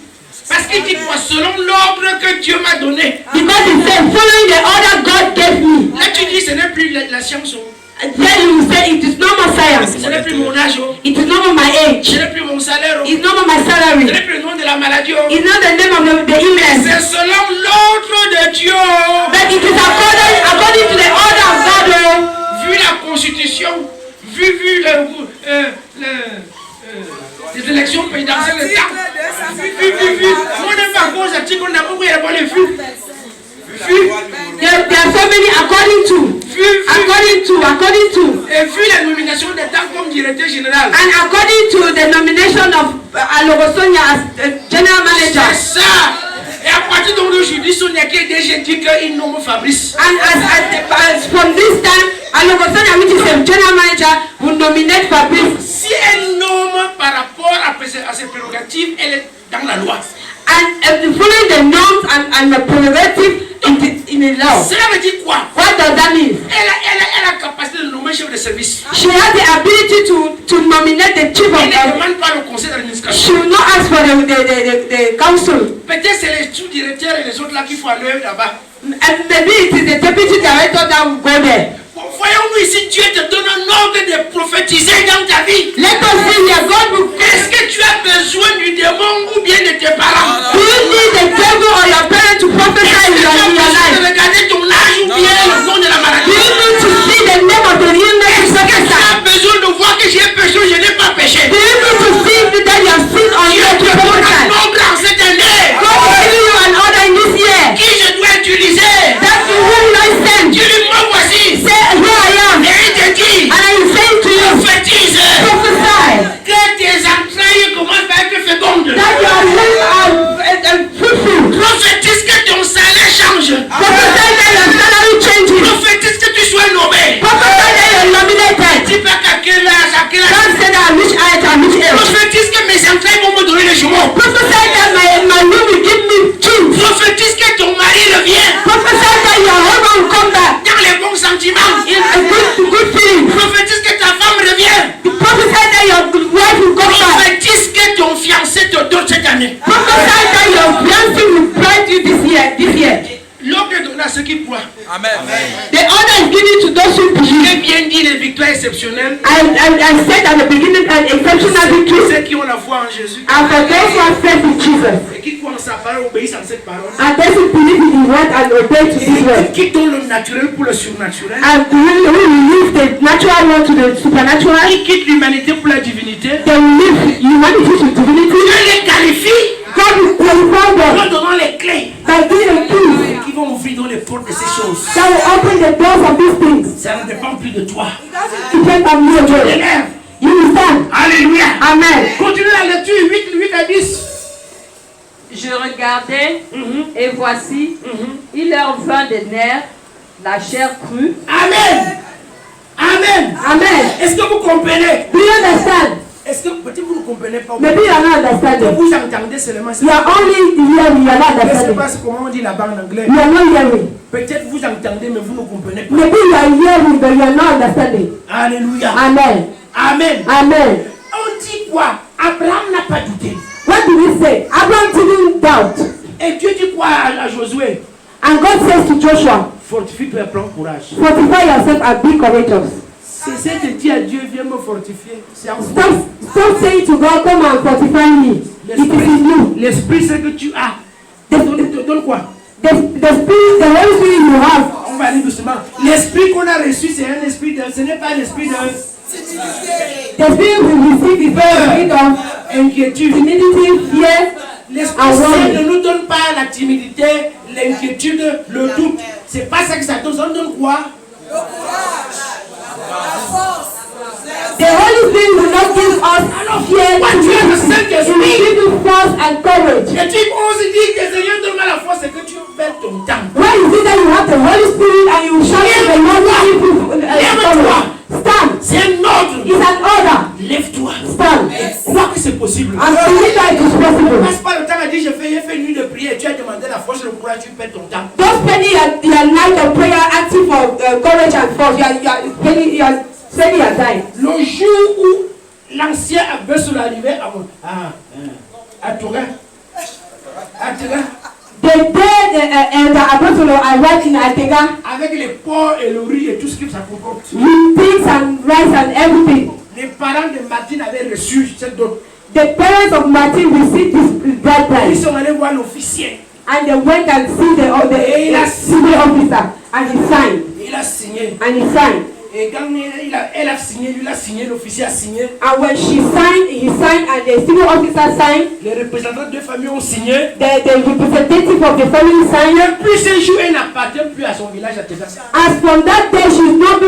Parce qu'il dit quoi? Selon l'ordre que Dieu m'a donné. Because he said, following the order God gave me. Là tu dis ce n'est plus la science. And then you say, it is no more science. Ce n'est plus mon âge. It is no more my age. Ce n'est plus mon salaire. It's no more my Ce salary. n'est plus le nom de la maladie. It's not the name of the illness. C'est selon l'ordre de Dieu. But it is according to the order of God. Vu la constitution, vu les élections présidentielles, le temps. Vu. On n'est pas cause à dire qu'on a beaucoup les vues. There are so many according to. Et vu la nomination des temps comme directeur général. And according to the nomination of Alogosonia as general manager. C'est ça. Et à partir d'aujourd'hui, Sonia qui est déjà dit qu'il nomme Fabrice. And as from this time, Alogosonia, which is the general manager, will nominate Fabrice. Si elle nomme par rapport à ses prérogatives, elle est dans la loi. And following the norms and the prerogative in the law. Cela veut dire quoi? What does that mean? Elle a la capacité de nommer chef de service. She has the ability to nominate the chief of Elle ne government. demande pas le conseil She d'administration. will not ask for the council. Peut-être c'est les sous-directeurs et les autres là qu'il faut aller là-bas. And maybe it is the deputy director that will go there. Voyons-nous ici, Dieu te donne un ordre de prophétiser dans ta vie. Let us see here, God will. Est-ce que tu as besoin du démon ou bien de tes parents? Do you need the devil or your parent to prophesy Est-ce in que tu as your besoin de life? regarder ton âge ou bien le nom de la Do maladie? you need to see the name of the illness Est-ce to que tu prophesy? as besoin de voir que j'ai péché ou je n'ai pas péché? Do you need to see that you have sinned or Dieu not te to donne un prophesy? ordre en cette année. God is giving you an order in this year. Qui je dois utiliser? That you will not send. Tu lui me voici. Say, here I am. Et il te dit, And I am saying to you, prophétise prophesy. que tes entrailles commencent à être fécondes. That your lips are fruitful. Prophétise que ton salaire change. Prophesy that your salary changes. Prophétise que tu sois nommé. Prophesy that you are nominated. Dis pas qu'à quel âge, à quel âge. God said that which age and which age. Prophétise que mes entrailles vont me donner les jumeaux. Prophesy that my womb will give me twins. Prophétise que ton mari revient Prophesy that your husband will come back dans les bons sentiments. in a good feeling. Prophétise que ta femme revient. Prophesy that your wife will come back. Prophétise que ton fiancé te donne cette année. Prophesy that your fiancé will plant you this year. L'ordre est donné à ceux qui croient. Amen. The order is given to those who believe. J'ai bien dit les victoires exceptionnelles. I said at the beginning an exceptional victory. Ceux qui ont la foi en Jésus And for those who have faith in Jesus. et qui croient en sa parole, obéissent à cette parole. And those who believe in the word and obey to this word. Qui donnent le naturel pour le surnaturel. And who will leave the natural world to the supernatural. Qui quittent l'humanité pour la divinité. They will leave humanity to divinity. Dieu les qualifie God will qualify en them leur donnant les clés by giving a key qui vont ouvrir dans les portes de ces choses. that will open the doors of these things. Ça ne dépend plus de toi. Depend on you again. Élève. You will stand. Alléluia. Amen. Continue la lecture 8 à 10. Je regardais et voici, il leur vint des nerfs, la chair crue. Amen. Amen. Amen. Est-ce que vous comprenez? Do you understand? Est-ce que peut-être vous ne comprenez pas? Maybe you are not Que understanding. vous entendez seulement ça. You are only hearing, you are not Je ne sais understanding. pas comment on dit là-bas en anglais. You are not hearing. Peut-être vous entendez, mais vous ne comprenez pas. Maybe you are hearing, but you are not understanding. Alléluia. Amen. Amen. Amen. On dit quoi? Abraham n'a pas douté. What did he say? Abraham didn't doubt. Et Dieu dit quoi à Josué? And God says to Joshua, Fortifie-toi et prends courage. fortify yourself and be courageous. Cessez de dire à Dieu, viens me fortifier. C'est en vous. Stop saying to God, come and fortify me. It is in you. L'esprit, c'est que tu as. Te donne quoi? The spirit, the Holy Spirit you have. On va aller doucement. L'esprit qu'on a reçu, c'est un esprit de. Ce n'est pas un esprit de. The spirit we receive is the spirit of Inquiétude. timidity, fear. L'Esprit Saint ne nous donne pas la timidité, l'inquiétude, le doute. C'est pas ça que ça donne. Ça nous donne quoi? The Holy Spirit will not give us fear Quand to tu es le be. He will Saint-Esprit, give you force and courage. et tu oses dire que Seigneur donne-moi la force, c'est que tu perds ton temps. When you see that you have the Holy Spirit and you shout to the Lord, give you courage. Stand. C'est un ordre. It's an order. Lève-toi. Stand. Crois que c'est possible. And believe that it is Ne possible. passe pas le temps à dire j'ai fait une nuit de prière, tu as demandé la force et le courage, tu perds ton temps. Don't spend your night of prayer asking for courage and force. You are spending your time. Le jour où l'ancien Abbesolo arrivait à Tourin, The day the apostle arrived in Atega, avec les porcs et le riz et tout ce que ça comporte, with pigs and rice and everything, les parents de Martine avaient reçu cette dot. the parents of Martin received this bride Ils price, sont allés voir l'officier. and they went and see the civil officer, and he signed, Il a signé. and he signed. Et quand elle a signé, lui a signé, l'officier a signé. And when she signed, he signed, and the civil officer signed. Les représentants de famille ont signé. The representative of the family signed. Et puis ce jour, elle n'appartient plus à son village à Tégas. As from that day, she is not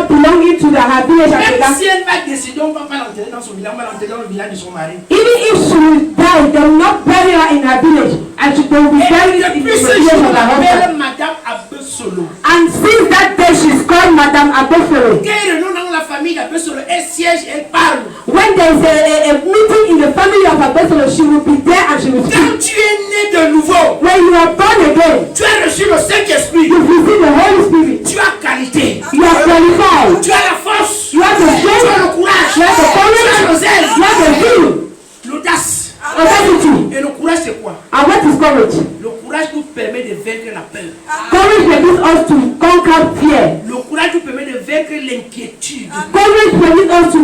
belonging to her village Même Atega. si elle va décider, on ne va pas l'enterrer dans son village, on va l'enterrer dans le village de son mari. Even if she will die, they will not bury her in her village, and they will be buried Et in the depuis ce village jour, of on her husband. l'appelle Madame Abbesolo. And since that day, she's called Madame Abofero. Quand elle renonce dans la famille d'Abbesolo, elle siège, elle parle. When there is a meeting in the family of Abofero, she will be there and she will speak. Quand tu es né de nouveau, When you are born again, tu as reçu le Saint-Esprit. you receive the Holy Spirit. Tu as qualité. You are qualified. Tu as la force. You have the Tu as strength. le courage. You have the Tu as le courage. zèle. You have the zeal. L'audace. Audacity. Et le courage, c'est quoi? And what is courage? Le courage nous permet de vaincre la peur. Courage permits us to conquer fear. Le courage nous permet de vaincre l'inquiétude. Courage permits us to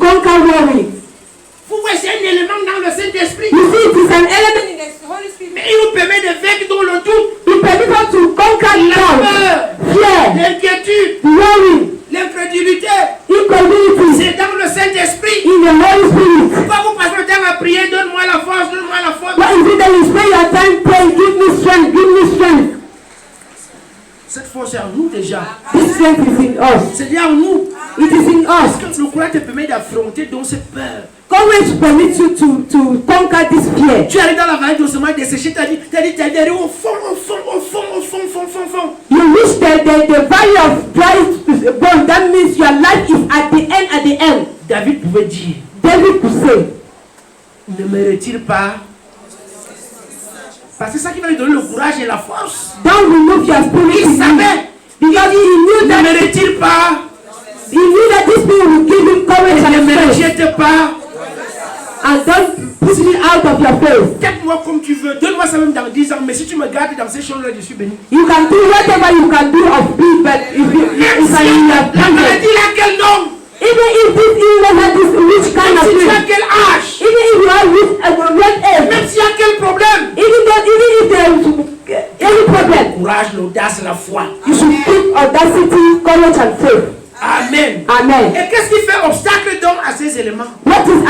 conquer worry. Vous voyez, c'est un élément dans le Saint-Esprit. You see, it is an element in the Holy Spirit. Mais il nous permet de vaincre dans le doute, It permits us to conquer la doubt, peur, fear, l'inquiétude, worry, l'incrédulité. incredulity C'est dans le Saint-Esprit. in the Holy Spirit. Quand vous passez le temps à prier, donne-moi la force, donne-moi la force. What is it that you spend your time praying? Give me strength, give me strength. Cette force est en nous déjà. This strength is in us. C'est déjà en nous. It is in us. Parce que le courage te permet d'affronter donc cette peur. Courage permits you to conquer this fear. Tu arrives dans la vallée doucement desséché, t'as dit, au fond. You reach the valley of dry bone. That means your life is at the end. David pouvait dire, David could say, ne me retire pas. Parce que c'est ça qui va lui donner le courage et la force. don't remove your spirit. Il savait. Because he knew Ne that me retire pas. this spirit will give him courage Ne and me strength. rejette pas. And don't put it out of your face. Garde-moi comme tu veux. Donne-moi ça même dans 10 ans. Mais si tu me gardes dans ces choses-là, je suis béni. You can do whatever you can do of peace, but if you Même si la maladie a quel nom? even if this illness has this which kind Même of si tu as thing, quel âge? even if you are with a red age, Même s'il y a quel problème? even if there is any problem, Courage, l'audace, la foi. you should keep audacity, courage, and faith. Amen. Amen. Et qu'est-ce qui fait obstacle donc à ces éléments? What is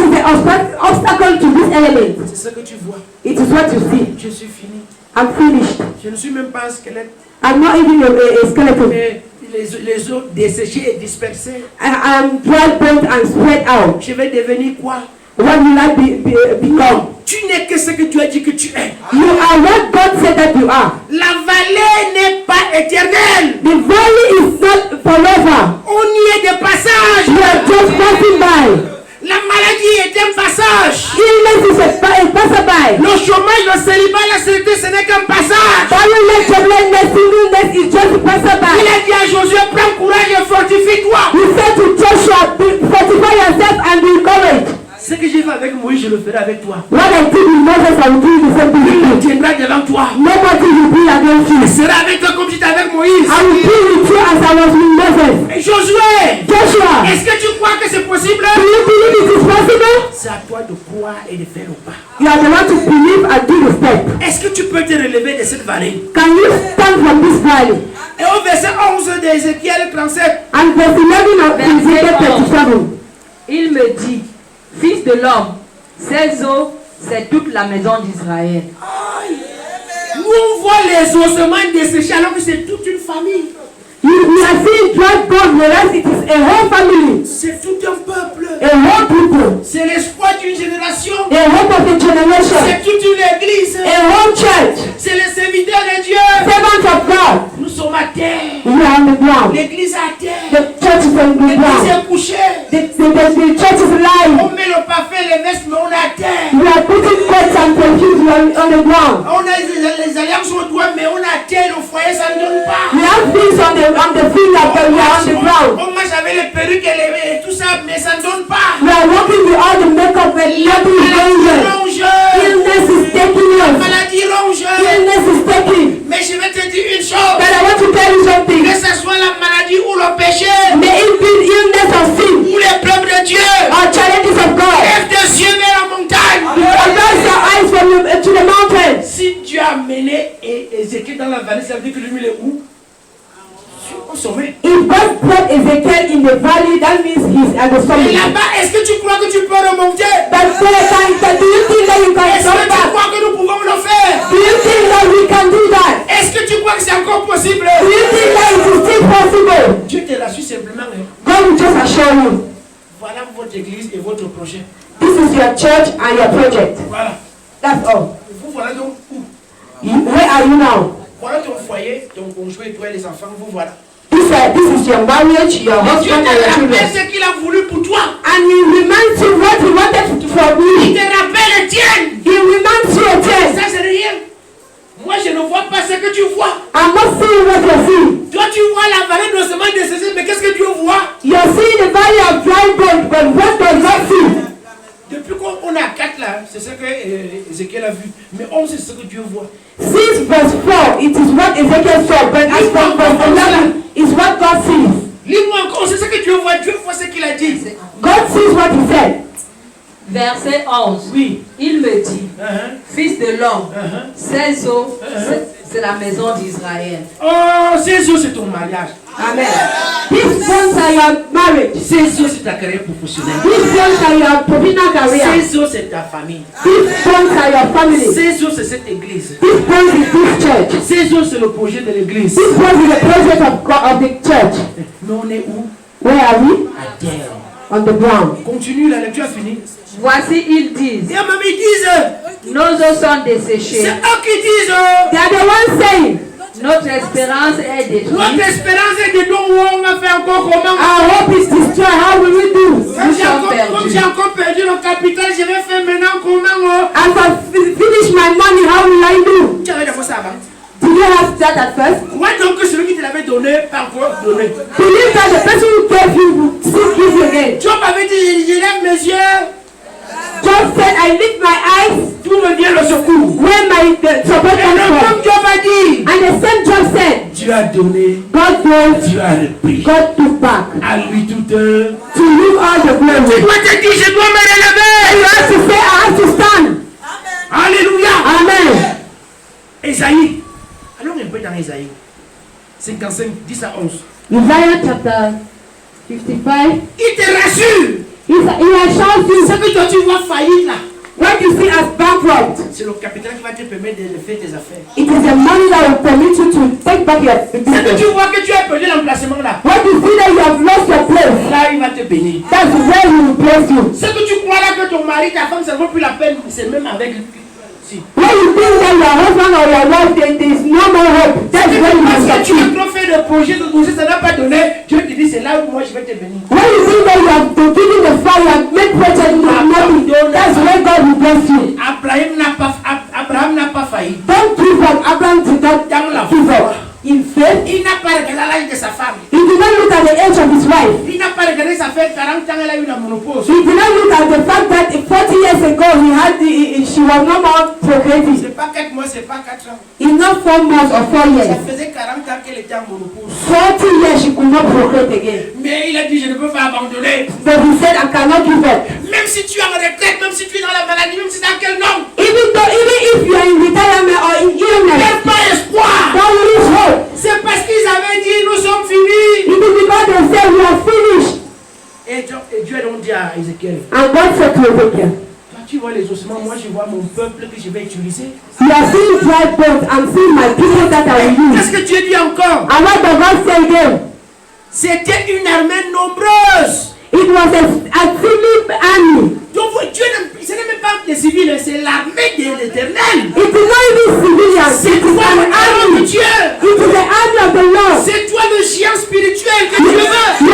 the obstacle to this element? C'est ce que tu vois. It is what you see. Je suis fini. I'm finished. Je ne suis même pas un squelette. I'm not even a skeleton. Mais les os desséchés et dispersés. I am dry bones and spread out. Je vais devenir quoi? What will I become? Tu n'es que ce que tu as dit que tu es. You are what God said that you are. La vallée n'est pas éternelle. The valley is not forever. On y est de passage. You are just passing by. La maladie est un passage. Illness is a passerby. Le chômage, le célibat, la sécurité, ce n'est qu'un passage. Barrenness, joblessness, singleness is just a Il passerby. a dit à Josué, prends courage et fortifie-toi. He said to Joshua, fortify yourself and be courage. Ce que j'ai fait avec Moïse, je le ferai avec toi. What I did with Moses, I will do the same thing Il with you. tiendra devant toi. Nobody will be against you. Il sera avec toi comme j'étais avec Moïse. I will be with you as I was with Moses. Et Josué, Joshua, est-ce que tu crois que c'est possible? do you believe it is possible? C'est à toi de croire et de faire le pas. You are the one to believe and do the step. Est-ce que tu peux te relever de cette vallée? Can you stand from this valley? Et au verset 11 d'Ézéchiel 37, And verse 11 of Ezekiel 37. Il me dit, fils de l'homme, ces eaux, c'est toute la maison d'Israël. nous on voit les ossements desséchés alors que c'est toute une famille. You are seeing dry bones, whereas it is a whole family. C'est tout un peuple. The church is on the L'église ground. est couchée. The church is lying. On met le parfum, les vestes, mais on est à terre. We are putting coats and perfumes on the ground. On a les alliances au doigt, mais on est à terre. Le foyer, ça ne donne pas. We have things on the finger, but we are on the ground. On marche avec les perruques et tout ça, mais ça ne donne pas. We are walking with all the makeup and nothing is going there. Illness is taking La us. maladie ronge. Illness is taking. Mais je vais te dire une chose. But I want to tell you something. Que ce soit la maladie ou le péché, May it be illness or sin ou les preuves de Dieu, or challenges of God. lève tes yeux vers la montagne. Advance your eyes from to the mountains. Si Dieu a mené Ézéchiel dans la vallée, ça veut dire que lui, il est où? Au sommet. If God brought Ezekiel in the valley, that means he's at the Et summit. là-bas, est-ce que tu crois que tu peux remonter? But do you think that you can Est-ce que come tu back? crois que nous pouvons le faire? Do you think that we can do that? Est-ce que tu crois que c'est encore possible? Do you think that it is still possible? Dieu te rassure simplement. God will just assure you. Voilà votre église et votre projet. This is your church and your project. Voilà. That's all. Vous voilà donc où? Where are you now? Voilà ton foyer, ton conjoint, toi et les enfants, vous voilà. This is your marriage, your Et Dieu husband te and your rappelle children. ce qu'il a voulu pour toi. And he reminds you what he wanted for Il you. te rappelle les tiennes. He reminds you again. Ça, c'est rien. Moi, je ne vois pas ce que tu vois. I'm not seeing what you're seeing. Toi, tu vois la vallée de semence de Cécile, mais qu'est-ce que Dieu voit? You're seeing the valley of dry bones, but what does not see? Depuis qu'on est à 4 là, c'est ce que Ézéchiel a vu. Mais 11, c'est ce que Dieu voit. Since verse 4, it is what Ezekiel saw, but as from verse 11, it's what God sees. Lis-moi encore, c'est ce que Dieu voit. Dieu voit ce qu'il a dit. God sees what he said. Verset 11. Oui. Il me dit, fils de l'homme, Uh-huh. ces eaux, c'est la maison d'Israël. Oh, ces eaux, c'est ton mariage. Amen. These bones are your marriage. Ces eaux, c'est ta carrière professionnelle. These bones are your professional career. Ces eaux, c'est ta famille. These bones are your family. Ces eaux, c'est cette église. These bones is this church. Ces eaux, c'est le projet de l'église. This bones is the project of God, of the church. Mais on est où? Where are we? À terre. On the ground. Continue, la lecture a fini. Voici, ils disent, Et même ils disent, nos eaux sont desséchées, c'est eux qui disent, They are the ones saying, notre espérance est notre détruite, espérance est de don où on va faire encore comment? our hope is destroyed. How will we do? Comme j'ai encore perdu le capital, je vais faire maintenant comment? As I finish my money, how will I do? Tu avais d'abord ça avant. Did you have that at first? Moi donc que celui qui te l'avait donné, pas encore donné. Believe that the person who gave you will still give you again. Job avait dit, je lève mes yeux, Job said, I lift my eyes tout me vient le secours. where the support Et comes le from. même Job a dit, And the same Job said, Dieu a donné, God gave, Dieu a repris. God took back. À lui tout To you all the Tu glory. dois te dire, je dois me relever. You have to say, I have to stand. Alléluia. Amen. Esaïe. Allons un peu dans Esaïe. 55, 10 à 11. Isaiah chapter 55. Il te rassure. He assures you, Ce que toi tu vois faillite là, what you see as bankrupt, c'est le capital qui va te permettre de faire tes affaires. it is the money that will permit you to take back your Ce que business. tu vois que tu as perdu l'emplacement là, What you see that you have lost your place, là il va te bénir. that's where he will place you. Ce que tu crois là que ton mari, ta femme, ça ne vaut plus la peine, c'est même avec lui. Si. When you think that your husband or your wife, there is no more hope, that's where you Parce must que get tu as you. trop fait de projets, ça n'a pas donné, Dieu te dit c'est là où moi je vais te bénir. When you think that you have been given the fire, you have made project with nothing, that's where God will bless you. Abraham n'a pas failli. Don't give up. Abraham did not Dans la give foi. up. In faith, Il n'a pas regardé l'âge de sa femme. he did not look at the age of his wife. Il n'a pas regardé ça fait 40 ans, elle a eu la monopause. He did not look at the fact that 40 years ago she was no more procreating. C'est pas 4 mois, c'est pas 4 ans. It's not 4 months or 4 Ça years. faisait 40 ans qu'elle était en monopause. 40 years she could not procreate again. Mais il a dit, je ne peux pas abandonner. But he said, I cannot give up. Même si tu es en retraite, même si tu es dans la maladie, même si c'est dans quel nom. Even if you are in retirement or in illness, N'aie pas espoir. don't lose hope. C'est parce qu'ils avaient dit, nous sommes finis. It is because they said we are finished. Et Dieu a donc dit à Ézéchiel, And God said to Ezekiel, toi tu vois les ossements, moi je vois mon peuple que je vais utiliser. you are seeing dry bones. I'm seeing my people that I will use. Qu'est-ce que Dieu dit encore? And what does God say again? C'était une armée nombreuse. It was a civil army. Donc Dieu, ce n'est même pas des civils, c'est l'armée de l'Éternel. It is not even civilians. C'est It is toi an l'armée de army. Dieu. It is the army of the Lord. C'est toi le géant spirituel que Dieu veut. You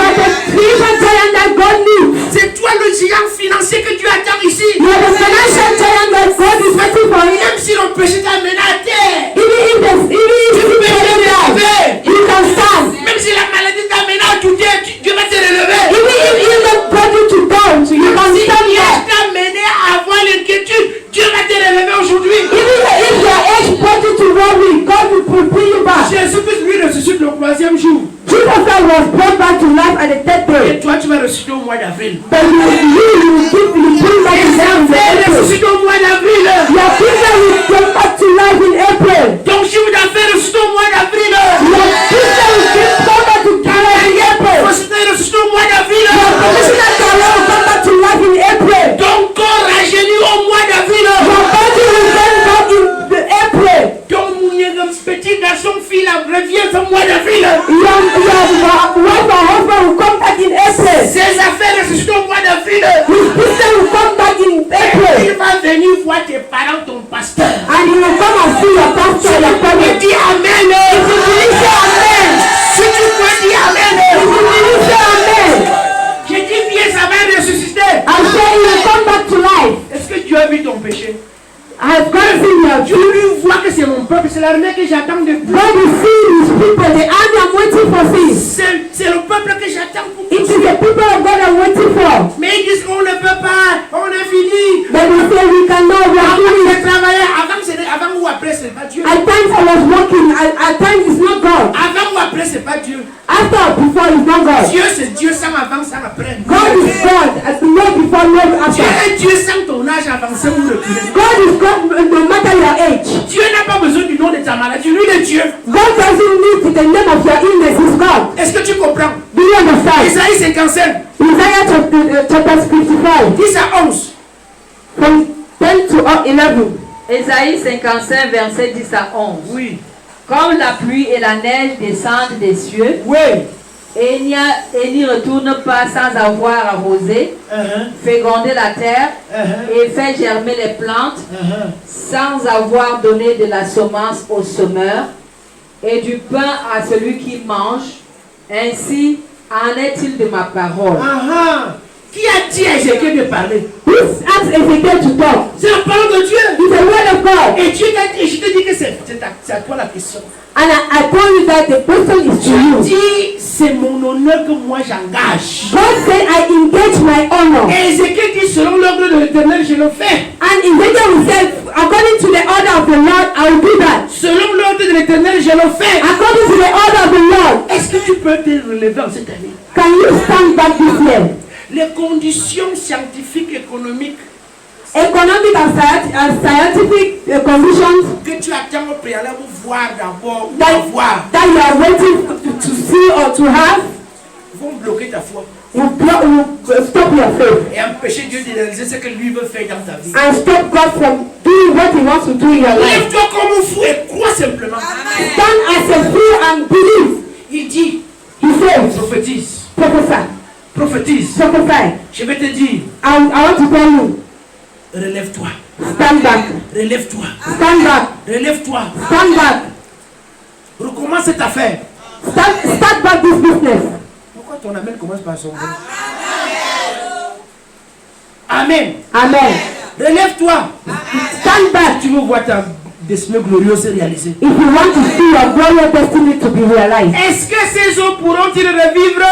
ton péché t'a amené à terre, Even if tu peux te relever. you can stand. Même si la maladie t'a amené à douter, Dieu va te relever. Even if you don't brought you to doubt, you can Si stand Dieu there. t'a amené à avoir l'inquiétude, Dieu va te relever aujourd'hui. Even if your age brought you to worry, God will bring you back. Jésus-Christ lui ressuscite le 3e jour. Jesus Christ was brought back to life at the third Et day. toi, tu vas ressusciter au mois d'avril. But you bring back to life in April. Ressusciter au mois d'avril. Your people will come back to life in April. Donc, si vous avez ressuscité au mois d'avril, Your people will come back to life in April. ressuscité au mois d'avril. Your professional career will come back to life in April. Ton corps rajeuni au mois d'avril. Your body will come back in April. Ton petit garçon, fille, revient au mois d'avril. Your wife or husband will come back in April. Ses affaires ressuscitent au mois d'avril. His business will come back in April. Il va venir voir tes parents, ton pasteur. And he will come and see your pastor, your Et parents. dis Amen. If you believe, say amen. Si tu peux dire Amen. If you believe, say amen. Je dis bien, ça va ressusciter. I say he will come back to life. Est-ce que Dieu a vu ton péché? Has God seen your Dieu lui voit que c'est mon peuple, c'est l'armée que j'attends depuis. God is seeing his people, the army I'm waiting for seeing. C'est le peuple que j'attends pour It is the people of God I'm waiting for. Mais ils disent qu'on ne peut pas, on a fini. But they say we cannot, we are Avant doing de it. travailler, avant ou après, c'est pas Dieu. At times I was working, at times it's not God. Avant ou après, c'est pas Dieu. After or before it's not God. Dieu, c'est Dieu sans avant, sans après. God is God, no before, no Dieu after. est Dieu sans ton âge avancé ou reculé. God is God no matter your age. Dieu n'a pas besoin du nom de ta maladie, lui est Dieu. God doesn't need the name of your illness, it's God. Est-ce que tu comprends? Do you understand? Isaïe 55, Isaiah chapter 55, 10 à 11. from 10 to 11. Ésaïe 55, verset 10 à 11. Oui. Comme la pluie et la neige descendent des cieux, Oui. et n'y retourne pas sans avoir arrosé, fécondé la terre et fait germer les plantes, sans avoir donné de la semence au semeur et du pain à celui qui mange, ainsi en est-il de ma parole. Qui a dit à Ézéchiel de parler? Who asked Ezekiel to talk? C'est la parole de Dieu. It's the word of God. Et Dieu t'a dit, je te dis que c'est à toi la question. And I told you that the question is to Dieu you. dit, c'est mon honneur que moi j'engage. God said, I engage my honor. Et Ézéchiel dit, selon l'ordre de l'Éternel, je le fais. And Ezekiel said, according to the order of the Lord, I will do that. Selon l'ordre de l'Éternel, je le fais. According to the order of the Lord, Est-ce que tu peux te relever en cette année? can you stand back this year? Les conditions scientifiques, économiques Economic and scientific conditions que tu attends au préalable pour voir d'abord ou avoir that you are waiting to see or to have vont bloquer ta foi will stop your faith et empêcher Dieu de réaliser ce que lui veut faire dans ta vie. and stop God from doing what He wants to do in your life. Lève-toi comme un fou et crois simplement. Stand as a fool and believe. Il dit, He says, prophétise, prophesy, prophétise. prophesy. Je vais te dire, I want to tell you, relève-toi, stand back, relève-toi, stand back, relève-toi. stand back, Recommence cette affaire. start back this business. Pourquoi ton amen commence par son nom? Amen. Amen. Relève-toi. Stand back Tu veux voir ta destinée glorieuse se réaliser. if you want to see your glorious destiny to be realized. Est-ce que ces eaux pourront-ils revivre?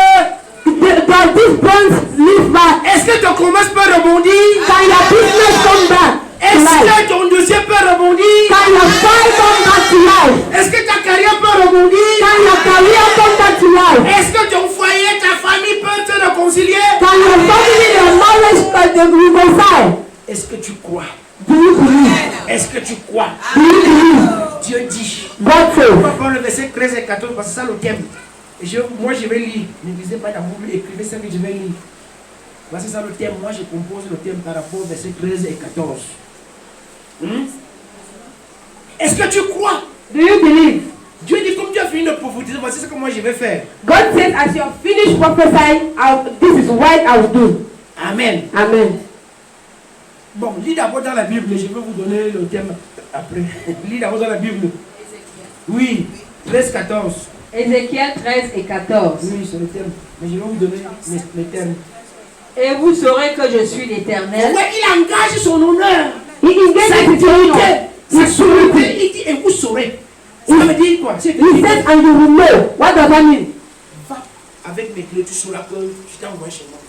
Does this bones live back? Est-ce que ton commerce peut rebondir? Can your business come back to Est-ce life? que ton dossier peut rebondir? Can your file come back to life? Est-ce que ta carrière peut rebondir? Can your career come back to life? Est-ce que ton foyer, ta famille peut se réconcilier? Can your family, your marriage reconcile? Est-ce que tu crois? Do you believe? Est-ce que tu crois? Do you believe? Dieu dit. God On says. va prendre le verset 13 et 14 parce que c'est ça le thème. Et moi je vais lire. Ne lisez pas dans mon livre, écrivez ça que je vais lire. Voici ça le thème. Moi je compose le thème par rapport au verset 13 et 14. Est-ce que tu crois? Do you believe? Dieu dit comme tu as fini de prophétiser, voici ce que moi je vais faire. God says, as you have finished prophesying, this is what I will do. Amen. Amen. Bon, lis d'abord dans la Bible, je vais vous donner le thème après. Lis d'abord dans la Bible. Oui, 13, 14. Ézéchiel 13 et 14. Oui, c'est le thème. Mais je vais vous donner les thèmes. Et vous saurez que je suis l'Éternel. Ouais, il engage son honneur. He engages his honor. Ça saurait. Il dit, et vous saurez. Ça veut dire quoi? He says, and you will know. What does that mean? Va avec mes clés, tu sauras que je t'ai envoyé chez moi.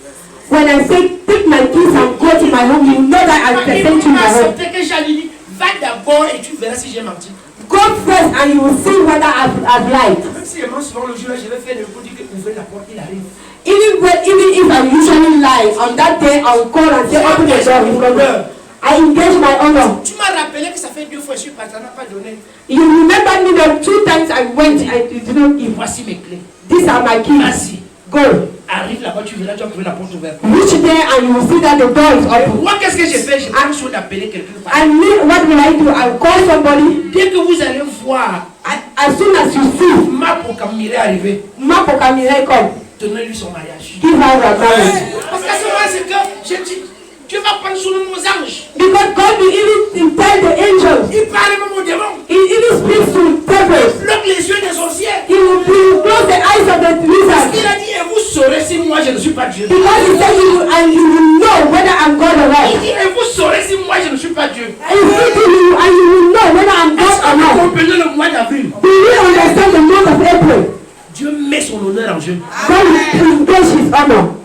When I say, take my keys and go to my home, you will know that I can send you my home. Que j'ai dit, va d'abord et tu verras si j'ai menti. Go first and you will see whether I've lied. Même si moi souvent le jour-là, je vais faire des recours, dire que ouvrez la porte, il arrive. Even if I usually lie, on that day I will call and say, open the door, he's coming. I engage my honor. Tu m'as rappelé que ça fait 2 fois que je suis parti, ça n'a pas donné. You remember me that 2 times I went, I did not give. Voici mes clés. These are my keys. Vas-y. Go. Arrive là-bas, tu verras, tu vas trouver la porte ouverte. Reach there and you will see that the door is open. Moi, qu'est-ce que j'ai fait? J'ai pas besoin d'appeler quelqu'un. And me, what will I do? I will call somebody. Dès que vous allez voir, As soon as you see, ma pour Camille arriver, ma pour Camille come. donnez-lui son mariage. Give her her marriage. Parce qu'à ce moment, c'est que je dis, tu vas prendre son nom aux anges. Because God will even tell the angels. Il parle même aux démons. He even speaks to devils. Il bloque les yeux des sorcières. He will close the eyes of the Parce wizards. qu'il a dit, et vous saurez si moi je ne suis pas Dieu. Because he said and you will know whether I'm God or Il not. dit, et vous saurez si moi je ne suis pas Dieu. And you will know whether I'm God Est-ce or que vous not. comprenez le mois d'avril? Do you understand the month of April? Dieu met son honneur en jeu. God will engage his honor.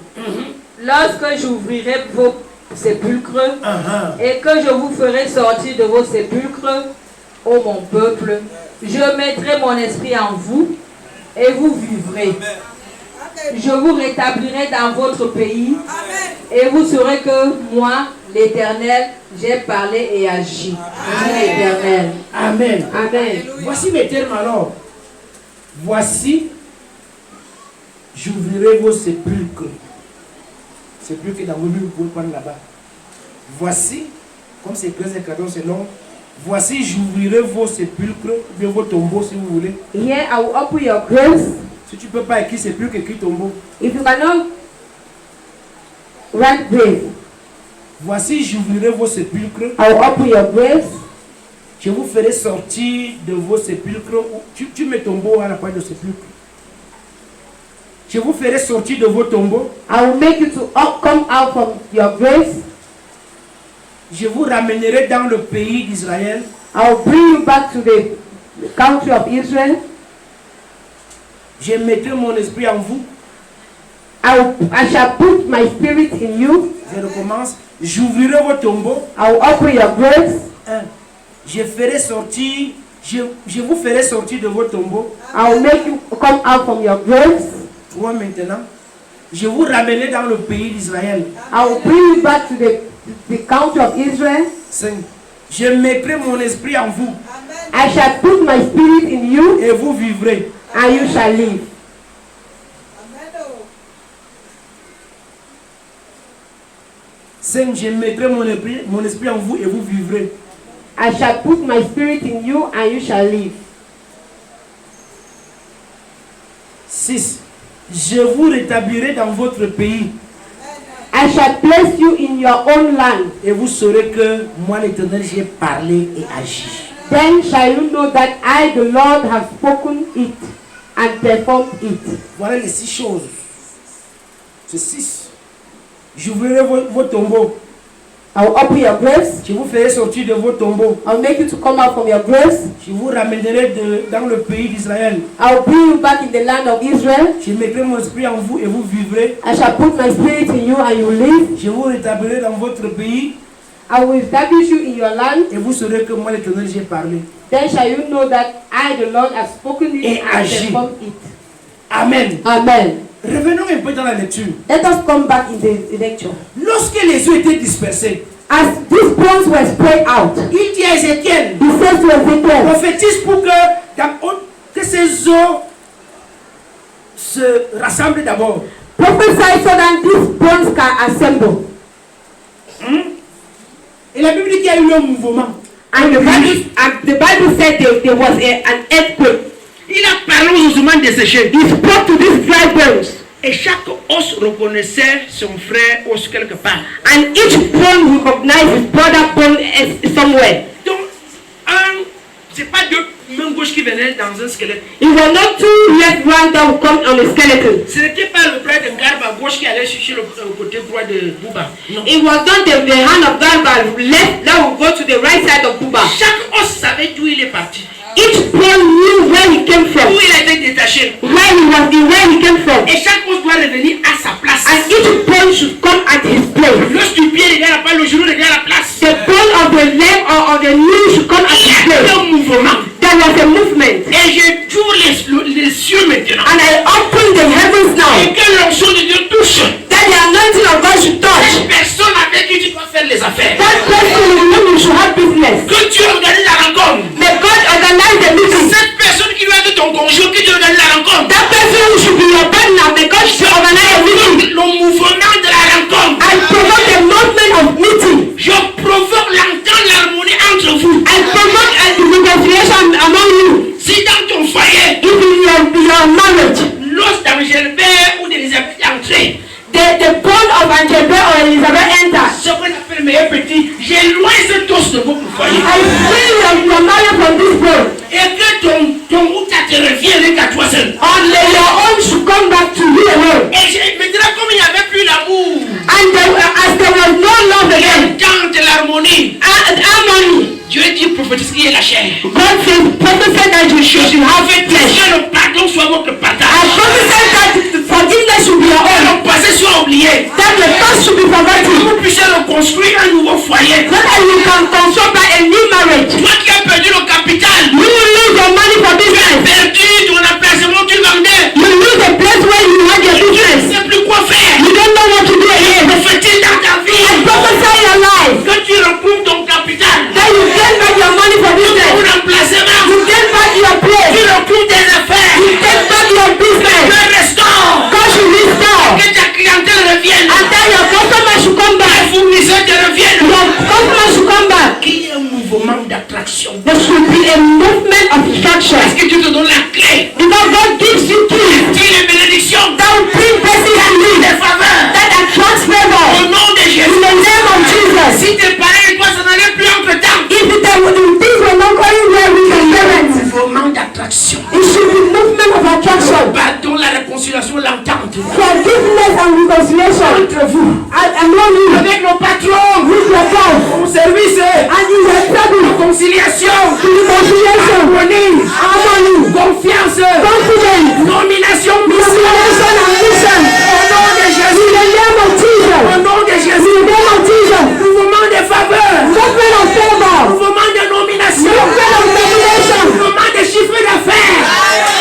Lorsque j'ouvrirai vos sépulcres Uh-huh. et que je vous ferai sortir de vos sépulcres, ô mon peuple, je mettrai mon esprit en vous et vous vivrez. Je vous rétablirai dans votre pays et vous saurez que moi, l'Éternel, j'ai parlé et agi. Dit l'Éternel. Amen. Amen. Voici mes termes alors. Voici, j'ouvrirai vos sépulcres. Sépulcres dans vos livres, vous pouvez prendre là-bas. Voici, comme c'est 15 et 14, c'est long. Voici, j'ouvrirai vos sépulcres, ou bien vos tombeaux si vous voulez. Here I will open your graves. Si tu ne peux pas écrire sépulcre, écris tombeau. If you cannot write grave, Voici, j'ouvrirai vos sépulcres. I will open your graves. Je vous ferai sortir de vos sépulcres. Tu mets tombeau à la pointe de sépulcre. Je vous ferai sortir de vos tombeaux. I will make you to come out from your graves. Je vous ramènerai dans le pays d'Israël. I will bring you back to the country of Israel. Je mettrai mon esprit en vous. I shall put my spirit in you. Je recommence. J'ouvrirai vos tombeaux. I will open your graves. Je ferai sortir. Je vous ferai sortir de vos tombeaux. I will make you come out from your graves. 3 maintenant. Je vous ramènerai dans le pays d'Israël. I will bring you back to the country of Israel. 5. Je mettrai mon esprit en vous. I shall put my spirit in you, Et vous vivrez. and you shall live. 5. Je mettrai mon esprit en vous et vous vivrez. I shall put my spirit in you, and you shall live. 6. Je vous rétablirai dans votre pays. I shall place you in your own land. Et vous saurez que moi l'Éternel j'ai parlé et agi. Then shall you know that I, the Lord, have spoken it and performed it. Voilà les 6 choses. C'est 6. J'ouvrirai vos tombeaux. I will open your graves. Je vous ferai sortir de vos tombeaux. I will make you to come out from your graves. Je vous ramènerai dans le pays d'Israël. I will bring you back in the land of Israel. Je mettrai mon esprit en vous et vous vivrez. I shall put my spirit in you, and you will live. Je vous rétablirai dans votre pays. I will establish you in your land. Et vous saurez que moi l'Éternel j'ai parlé. Then shall you know that I, the Lord, have spoken it Et and agi. performed it. Amen. Amen. Revenons un peu dans la lecture. Let us come back in the lecture. Lorsque les eaux étaient dispersées, As these bones were spread out, il dit à Ézéchiel, he says to Ezekiel, prophétise pour que ces eaux se rassemblent d'abord. prophesy so that these bones can assemble. Et la Bible dit qu'il y a eu un mouvement. And the Bible said there was an earthquake. Il a parlé aux ossements desséchés. He spoke to these dry bones, Et chaque os reconnaissait son frère os quelque part. and each bone recognized his brother bone somewhere. Donc, c'est pas deux mains gauches qui venaient dans un squelette. It was not two left ones that would come on a skeleton. Ce n'était pas le frère de Garba à gauche qui allait chercher le côté droit de Bouba. Non. It was not the hand of God but left that will go to the right side of Bouba. Chaque os savait d'où il est parti. Each bone knew where he came from. Où il a été détaché. Where he came from. Et chaque os doit revenir à sa place. And each bone should come at his place. L'os du pied regarde pas, le genou regarde la place. The bone of the leg or of the knee should come at his Il y a place. un mouvement. There was a movement. Et je tourne les cieux maintenant. And I open the heavens now. Et que l'onction de Dieu touche. That the anointing of God should touch. Cette personne avec qui tu dois faire les affaires. That person with whom you should have business. Que tu organises la rencontre. May God organize the meeting. Cette personne qui doit être ton conjoint, que tu organises la rencontre. That person who should be your partner, may God should organize a meeting. Le mouvement de la rencontre. I promote the movement of meeting. Je provoque l'entente, l'harmonie entre vous. I promote the reconciliation among you. Si dans ton foyer, If in your marriage, l'os d'Angélbert ou d'Elisabeth est entré, the bone of Angela or Elizabeth enter. ce qu'on appelle mes petits, j'éloigne cet os de votre foyer. I free your marriage from this bone. Et que ton outa te revienne qu'à toi seul. Only your own should come back to you alone. Et maintenant, comme il n'y avait plus l'amour, And as there was no love again, l'entente, l'harmonie, harmony. Dieu dit prophétise qu'il y ait la chair. God says, prophesy that you should have Que flesh. le pardon soit votre I partage. prophesy that forgiveness should be your Que own. le passé soit oublié. That the past should be Que forgotten. vous puissiez reconstruire un nouveau foyer. So that you can construct a new marriage. Toi qui as perdu le capital, You will lose your money for tu as business. perdu ton emplacement, tu vendais. You lose the place where you had your Tu ne business. sais plus quoi faire. You don't know what to do again. Prophétise dans ta I vie. prophesy your life. Que tu retrouves ton capital. That you get back your money for Ton business. emplacement. You get back your Tu place. retrouves tes affaires. You get back your business. Que restaure. God should restore. Que ta clientèle revienne. And then your customer should come Les back. fournisseurs te reviennent. Your customer should come back. Qu'il y ait un mouvement d'attraction. There should be a movement of instruction. Parce que Dieu te donne la clé. Because God gives you keys Dis les bénédictions. that will bring blessing and Les need. faveurs. That attracts favor. Au nom de In Jésus. the name of Jesus. Si tes parents et toi, ça n'allait plus entre temps. If things were not going well with your parents, Mouvement d'attraction. it should be movement of attraction. Pardon, la réconciliation, l'entente. Forgiveness and reconciliation Entre vous. among you. Avec nos patrons. With your boss. Au service. And in your trouble. Conciliation. Reconciliation. Harmonie. Harmony. Confiance. Confidence. Nomination. Mission. Nomination and mission. Au nom de In Jésus. the name of Jesus. Au nom de In Jésus. the name of Jesus. Mouvement de faveur. Movement of favor. Mouvement de nomination. Movement of nomination. Mouvement de chiffre d'affaires.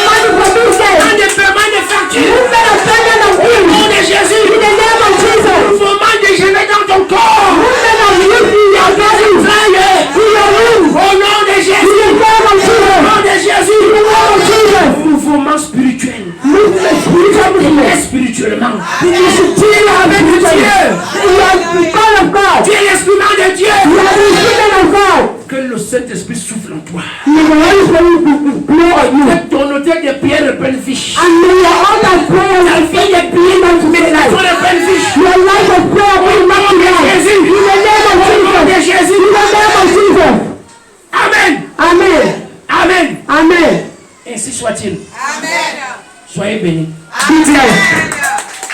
Money for business. Mouvement de paiement de facture. Movement of payment of Au bills. nom de Jésus. In the name of Jesus. Mouvement de je vais dans ton corps. Movement of youth in your body. In your room. Au nom de In Jésus. the name of Au Jesus. nom de Jésus. In the name of Jesus. Mouvement spirituel. Movement, spiritual movement. Spirituellement. You should deal avec Dieu. Dieu. You are the God of God. Tu es l'instrument de Dieu. You are the children of God. Que le Saint-Esprit souffle en toi. May the Holy Spirit blow on you. Que ton autel de pierre reprenne fiche. And may your altar prayer Ta and vie de pierre begin to make ton life. reprenne fiche. Your life of prayer Au